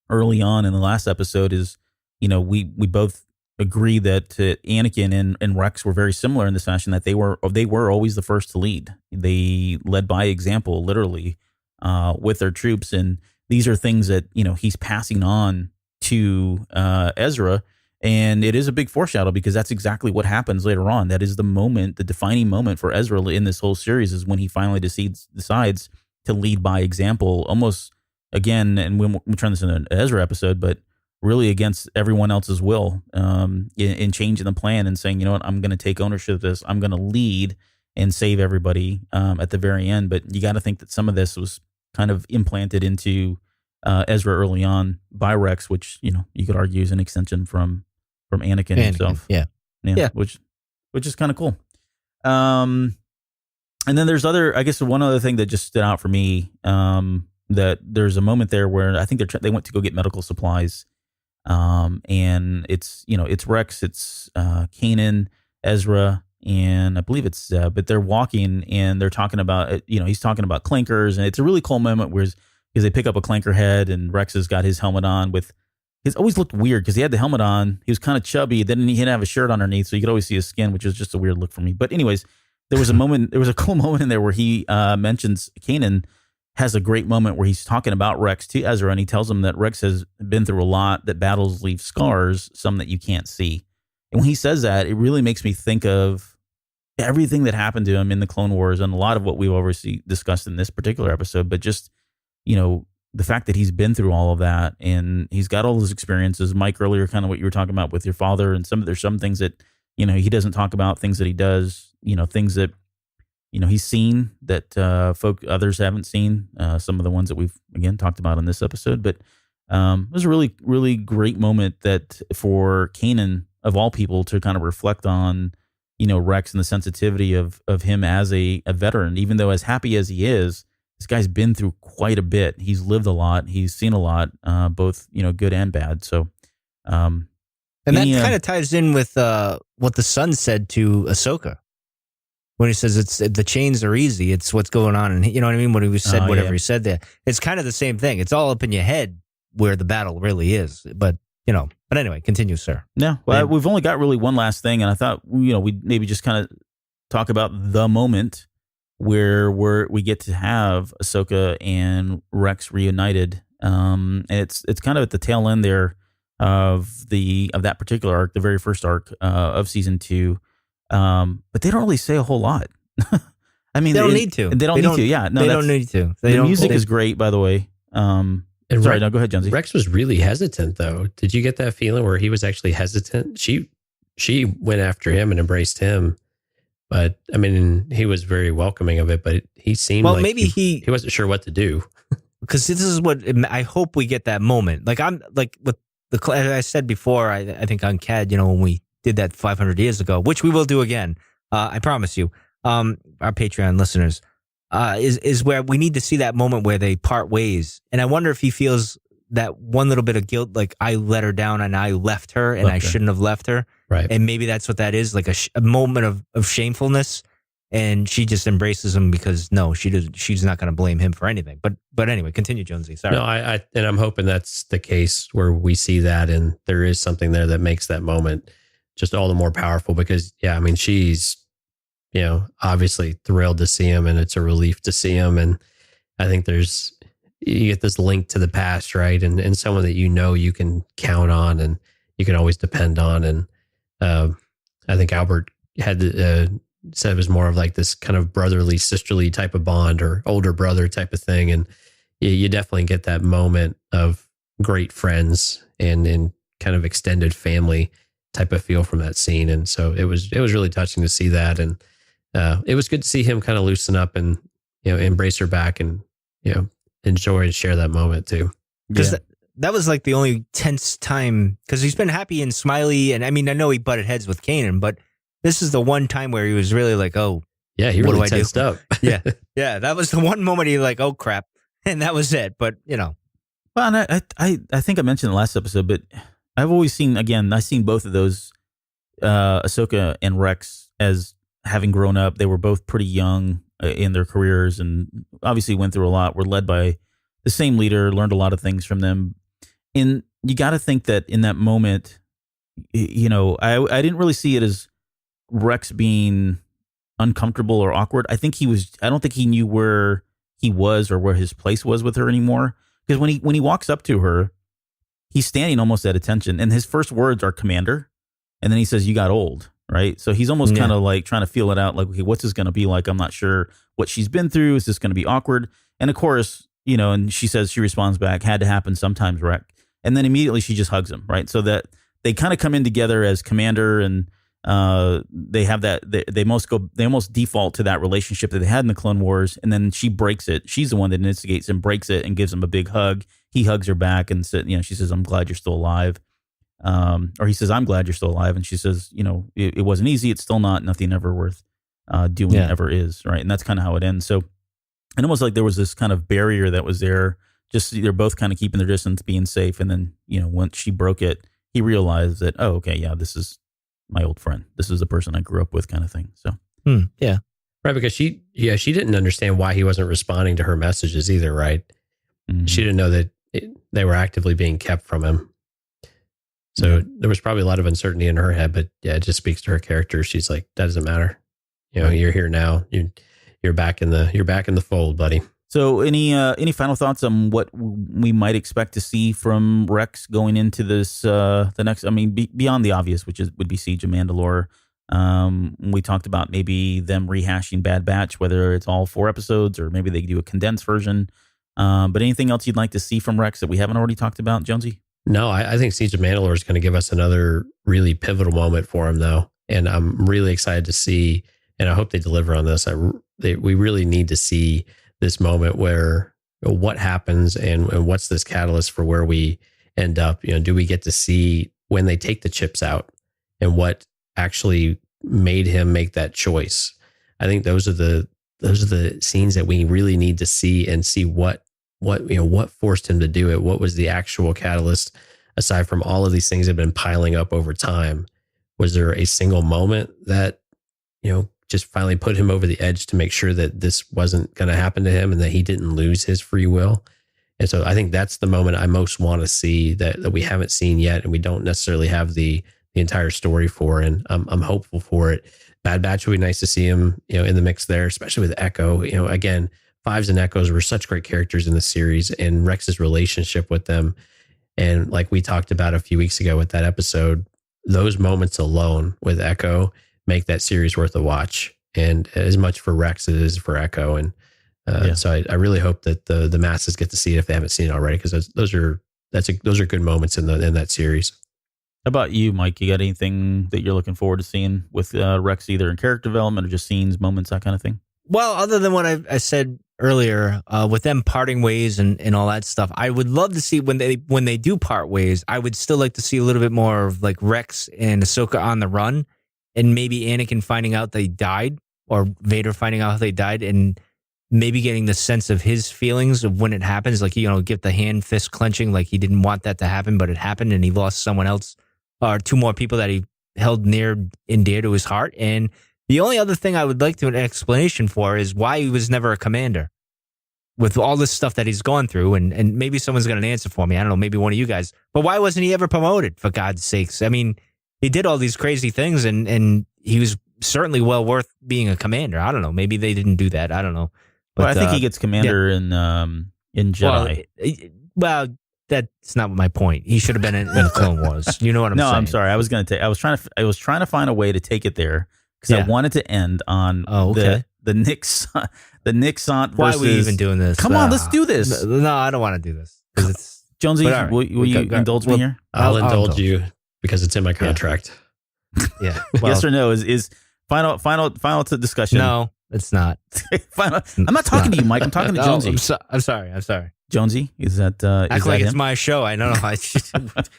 early on in the last episode is, we both agree that Anakin and Rex were very similar in this fashion, that they were always the first to lead. They led by example, literally, with their troops. And these are things that, he's passing on to Ezra. And it is a big foreshadow because that's exactly what happens later on. That is the moment, the defining moment for Ezra in this whole series is when he finally decides to lead by example, almost again, and we'll turn this into an Ezra episode, but really against everyone else's will, in changing the plan and saying, you know what, I'm going to take ownership of this. I'm going to lead and save everybody at the very end. But you got to think that some of this was kind of implanted into Ezra early on by Rex, which, you could argue is an extension from Anakin himself. Yeah. Which is kind of cool. And then there's one other thing that just stood out for me, that there's a moment there where I think they went to go get medical supplies. And it's Rex, it's Kanan, Ezra, and I believe it's but they're walking and they're talking about he's talking about clankers, and it's a really cool moment because they pick up a clanker head and Rex has got his helmet on with. He's always looked weird because he had the helmet on. He was kind of chubby. Then he didn't have a shirt underneath, so you could always see his skin, which was just a weird look for me. But anyways, there was a cool moment in there where he mentions Kanan has a great moment where he's talking about Rex to Ezra, and he tells him that Rex has been through a lot, that battles leave scars, some that you can't see. And when he says that, it really makes me think of everything that happened to him in the Clone Wars and a lot of what we've already discussed in this particular episode, but just, the fact that he's been through all of that and he's got all those experiences. Mike, earlier, kind of what you were talking about with your father, and there's some things that, he doesn't talk about, things that he does, things that, he's seen that others haven't seen, some of the ones that we've, again, talked about in this episode. But it was a really, really great moment that for Kanan, of all people, to kind of reflect on, Rex and the sensitivity of him as a veteran, even though as happy as he is, this guy's been through quite a bit. He's lived a lot. He's seen a lot, both, good and bad. So, and that kind of ties in with what the son said to Ahsoka when he says the chains are easy. It's what's going on. And you know what I mean? When he said whatever he said there, it's kind of the same thing. It's all up in your head where the battle really is. But anyway, continue, sir. Yeah. Well, we've only got really one last thing. And I thought, we'd maybe just kind of talk about the moment where we get to have Ahsoka and Rex reunited. And it's kind of at the tail end there of that particular arc, the very first arc of season 2. But they don't really say a whole lot. I mean, they don't need to. They don't need to. Yeah, no, they don't need to. The music is great, by the way. Sorry, no, go ahead, Jonesy. Rex was really hesitant, though. Did you get that feeling where he was actually hesitant? She went after him and embraced him. But I mean, he was very welcoming of it, but he seemed like maybe he wasn't sure what to do. Because this is what I hope we get that moment. Like I'm like with as I said before, I think on CAD, when we did that 500 years ago, which we will do again. I promise you, our Patreon listeners, is where we need to see that moment where they part ways. And I wonder if he feels that one little bit of guilt, like I let her down and I left her and I shouldn't have left her. Right. And maybe that's what that is, like a moment of shamefulness. And she just embraces him because she's not going to blame him for anything. But anyway, continue, Jonesy. Sorry. No, I'm hoping that's the case where we see that and there is something there that makes that moment just all the more powerful because, yeah, I mean, she's, obviously thrilled to see him and it's a relief to see him. And I think you get this link to the past, right? And someone that you can count on and you can always depend on. And I think Albert had said it was more of like this kind of brotherly, sisterly type of bond or older brother type of thing. And you definitely get that moment of great friends and kind of extended family type of feel from that scene. And so it was really touching to see that. And it was good to see him kind of loosen up and, embrace her back and, enjoy and share that moment too. Because that was like the only tense time, because he's been happy and smiley. And I mean, I know he butted heads with Kanan, but this is the one time where he was really like, oh, yeah, he really tensed up. Yeah. That was the one moment he like, oh crap. And that was it. But Well, and I think I mentioned the last episode, but I've always seen both of those, Ahsoka and Rex, as having grown up. They were both pretty young in their careers and obviously went through a lot, were led by the same leader, learned a lot of things from them. And you got to think that in that moment, I didn't really see it as Rex being uncomfortable or awkward. I don't think he knew where he was or where his place was with her anymore. Because when he walks up to her, he's standing almost at attention, and his first words are "Commander," and then he says, "You got old," right? So he's almost kind of like trying to feel it out, like, okay, what's this going to be like? I'm not sure what she's been through. Is this going to be awkward? And of course, and she responds back, "Had to happen sometimes, Rex." And then immediately she just hugs him, right? So that they kind of come in together as Commander, and they have that they almost default to that relationship that they had in the Clone Wars, and then she breaks it. She's the one that instigates and breaks it and gives him a big hug. He hugs her back and said, she says, "I'm glad you're still alive." Or he says, "I'm glad you're still alive." And she says, it wasn't easy. It's still not. Nothing ever worth doing ever is, right? And that's kind of how it ends. So it almost like there was this kind of barrier that was there. Just they're both kind of keeping their distance, being safe. And then, once she broke it, he realized that, oh, okay, yeah, this is my old friend. This is the person I grew up with, kind of thing. So, yeah. Right. Because she didn't understand why he wasn't responding to her messages either, right? Mm-hmm. She didn't know that they were actively being kept from him. So there was probably a lot of uncertainty in her head, but yeah, it just speaks to her character. She's like, that doesn't matter. You're here now. You're back in the fold, buddy. So any final thoughts on what we might expect to see from Rex going into this, the next, beyond the obvious, which would be Siege of Mandalore. We talked about maybe them rehashing Bad Batch, whether it's all 4 episodes or maybe they do a condensed version. But anything else you'd like to see from Rex that we haven't already talked about, Jonesy? No, I think Siege of Mandalore is going to give us another really pivotal moment for him, though. And I'm really excited to see, and I hope they deliver on this. We really need to see this moment where what happens and what's this catalyst for where we end up. Do we get to see when they take the chips out and what actually made him make that choice? I think those are the scenes that we really need to see and see what forced him to do it. What was the actual catalyst aside from all of these things that have been piling up over time? Was there a single moment that, just finally put him over the edge to make sure that this wasn't going to happen to him and that he didn't lose his free will? And so I think that's the moment I most want to see that we haven't seen yet. And we don't necessarily have the entire story for, and I'm hopeful for it. Bad Batch would be nice to see him, in the mix there, especially with Echo. Again, Fives and Echoes were such great characters in the series, and Rex's relationship with them. And like we talked about a few weeks ago with that episode, those moments alone with Echo make that series worth a watch. And as much for Rex as it is for Echo. And so I really hope that the masses get to see it if they haven't seen it already, because those are good moments in that series. How about you, Mike? You got anything that you're looking forward to seeing with Rex, either in character development or just scenes, moments, that kind of thing? Well, other than what I said earlier, with them parting ways and all that stuff, I would love to see when they do part ways. I would still like to see a little bit more of like Rex and Ahsoka on the run, and maybe Anakin finding out they died, or Vader finding out they died, and maybe getting the sense of his feelings of when it happens. Like, get the hand fist clenching, like he didn't want that to happen, but it happened, and he lost someone else, or 2 more people that he held near and dear to his heart. And the only other thing I would like to an explanation for is why he was never a commander with all this stuff that he's gone through. And maybe someone's got an answer for me. I don't know, maybe one of you guys. But why wasn't he ever promoted, for God's sakes? I mean, he did all these crazy things, and he was certainly well worth being a commander. I don't know. Maybe they didn't do that. I don't know. But I think he gets commander in Jedi. Well, that's not my point. He should have been in the Clone Wars. You know what I'm saying? No, I'm sorry. I was trying to find a way to take it there because I wanted to end on the Nixon versus. Why are we even doing this? Come on, let's do this. No, I don't want to do this because it's Jonesy. Will you indulge me here? I'll indulge you because it's in my contract. Yeah. Well, yes or no is final to discussion. No, it's not. Final. I'm not talking to you, Mike. I'm talking to Jonesy. I'm sorry. Jonesy, is that act like it's him? my show? I don't know.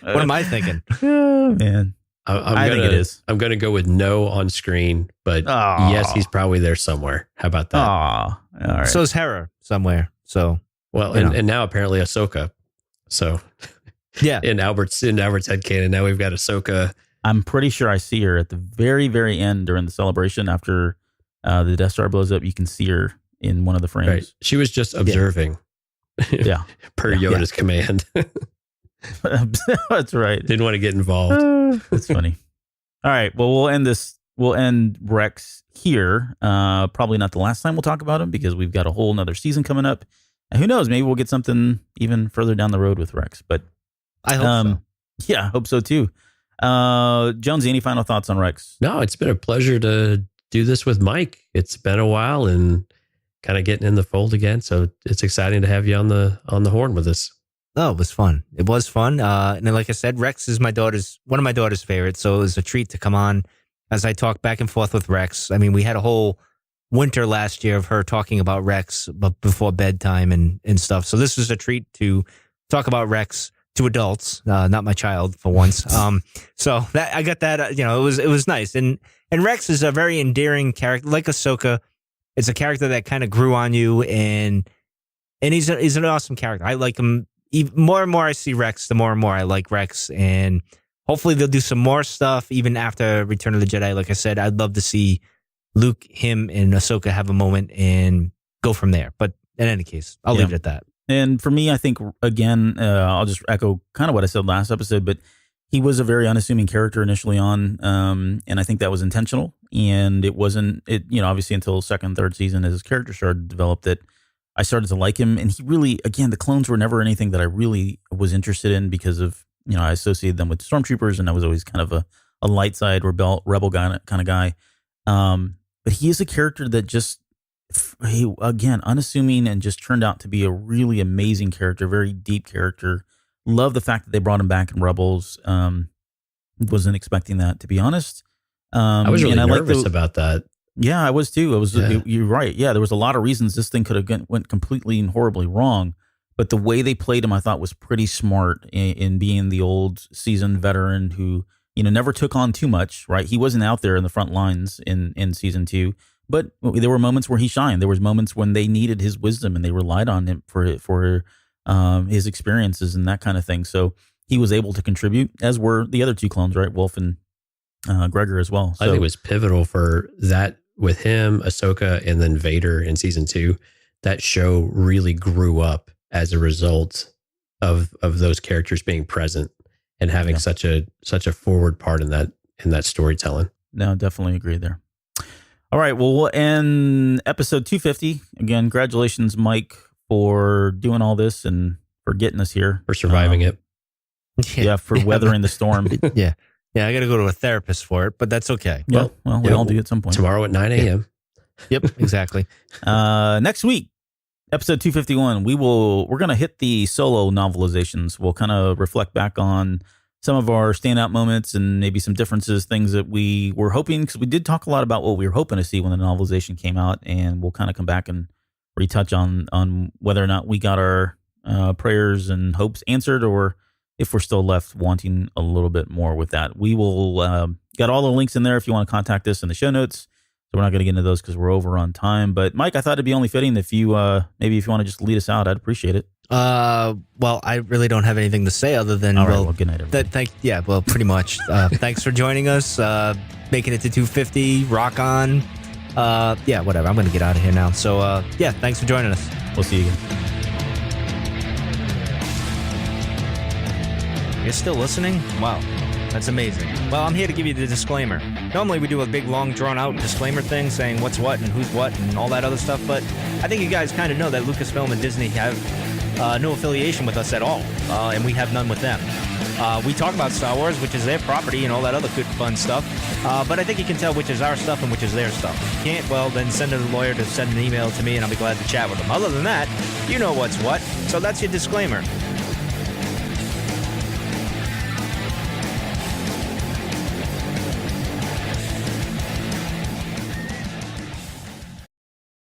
What am I thinking? Oh, man, I think it is. I'm going to go with no on screen, but yes, he's probably there somewhere. How about that? All right. So is Hera somewhere. So and now apparently Ahsoka. So yeah, in Albert's headcanon, now we've got Ahsoka. I'm pretty sure I see her at the very, very end during the celebration after the Death Star blows up. You can see her in one of the frames. Right. She was just observing. Yeah. Per Yoda's command. That's right. Didn't want to get involved. That's funny. All right. Well, we'll end Rex here. Probably not the last time we'll talk about him because we've got a whole nother season coming up. And who knows? Maybe we'll get something even further down the road with Rex. But I hope so. Yeah, I hope so too. Jonesy, any final thoughts on Rex? No, it's been a pleasure to do this with Mike. It's been a while and kind of getting in the fold again. So it's exciting to have you on the horn with us. Oh, it was fun. It was fun. And then, like I said, Rex is one of my daughter's favorites. So it was a treat to come on as I talk back and forth with Rex. I mean, we had a whole winter last year of her talking about Rex but before bedtime and stuff. So this was a treat to talk about Rex to adults, not my child for once. So that I got that, it was nice. And Rex is a very endearing character, like Ahsoka. It's a character that kind of grew on you, and he's an awesome character. I like him. More and more I see Rex, the more and more I like Rex. And hopefully they'll do some more stuff even after Return of the Jedi. Like I said, I'd love to see Luke, him, and Ahsoka have a moment and go from there. But in any case, I'll leave it at that. And for me, I think, again, I'll just echo kind of what I said last episode, but he was a very unassuming character initially on, and I think that was intentional. And it wasn't, obviously until second, third season as his character started to develop that I started to like him. And he really, again, the clones were never anything that I really was interested in because of, I associated them with stormtroopers, and I was always kind of a light side rebel guy, kind of guy. But he is a character that just, again, unassuming and just turned out to be a really amazing character, very deep character. Love the fact that they brought him back in Rebels. Wasn't expecting that, to be honest. I was really nervous about that. Yeah, I was too. You're right. Yeah, there was a lot of reasons this thing could have went completely and horribly wrong. But the way they played him, I thought, was pretty smart in being the old seasoned veteran who, never took on too much, right? He wasn't out there in the front lines in season 2. But there were moments where he shined. There was moments when they needed his wisdom and they relied on him for his experiences and that kind of thing. So he was able to contribute, as were the other two clones, right? Wolf and Gregor as well. So, I think it was pivotal for that with him, Ahsoka, and then Vader in season 2. That show really grew up as a result of those characters being present and having such a forward part in that storytelling. No, definitely agree there. All right, well, we'll end episode 250. Again, congratulations, Mike, for doing all this and for getting us here. For surviving it. Yeah, for weathering the storm. Yeah, I got to go to a therapist for it, but that's okay. Yeah, well, we all do at some point. Tomorrow at 9 a.m. Yep, exactly. Next week, episode 251, we're going to hit the solo novelizations. We'll kind of reflect back on some of our standout moments and maybe some differences, things that we were hoping, because we did talk a lot about what we were hoping to see when the novelization came out, and we'll kind of come back and retouch on whether or not we got our prayers and hopes answered, or if we're still left wanting a little bit more with that. We will got all the links in there if you want to contact us in the show notes. So we're not going to get into those because we're over on time. But Mike, I thought it'd be only fitting if you maybe if you want to just lead us out, I'd appreciate it. Well, I really don't have anything to say other than all right, well, good night, everybody. Pretty much. Thanks for joining us, making it to 250. Rock on. Whatever. I'm going to get out of here now. So thanks for joining us. We'll see you again. You're still listening? Wow. That's amazing. Well, I'm here to give you the disclaimer. Normally we do a big, long, drawn-out disclaimer thing saying what's what and who's what and all that other stuff, but I think you guys kind of know that Lucasfilm and Disney have no affiliation with us at all, and we have none with them. We talk about Star Wars, which is their property, and all that other good, fun stuff, but I think you can tell which is our stuff and which is their stuff. If you can't, well, then send a lawyer to send an email to me, and I'll be glad to chat with them. Other than that, you know what's what, so that's your disclaimer.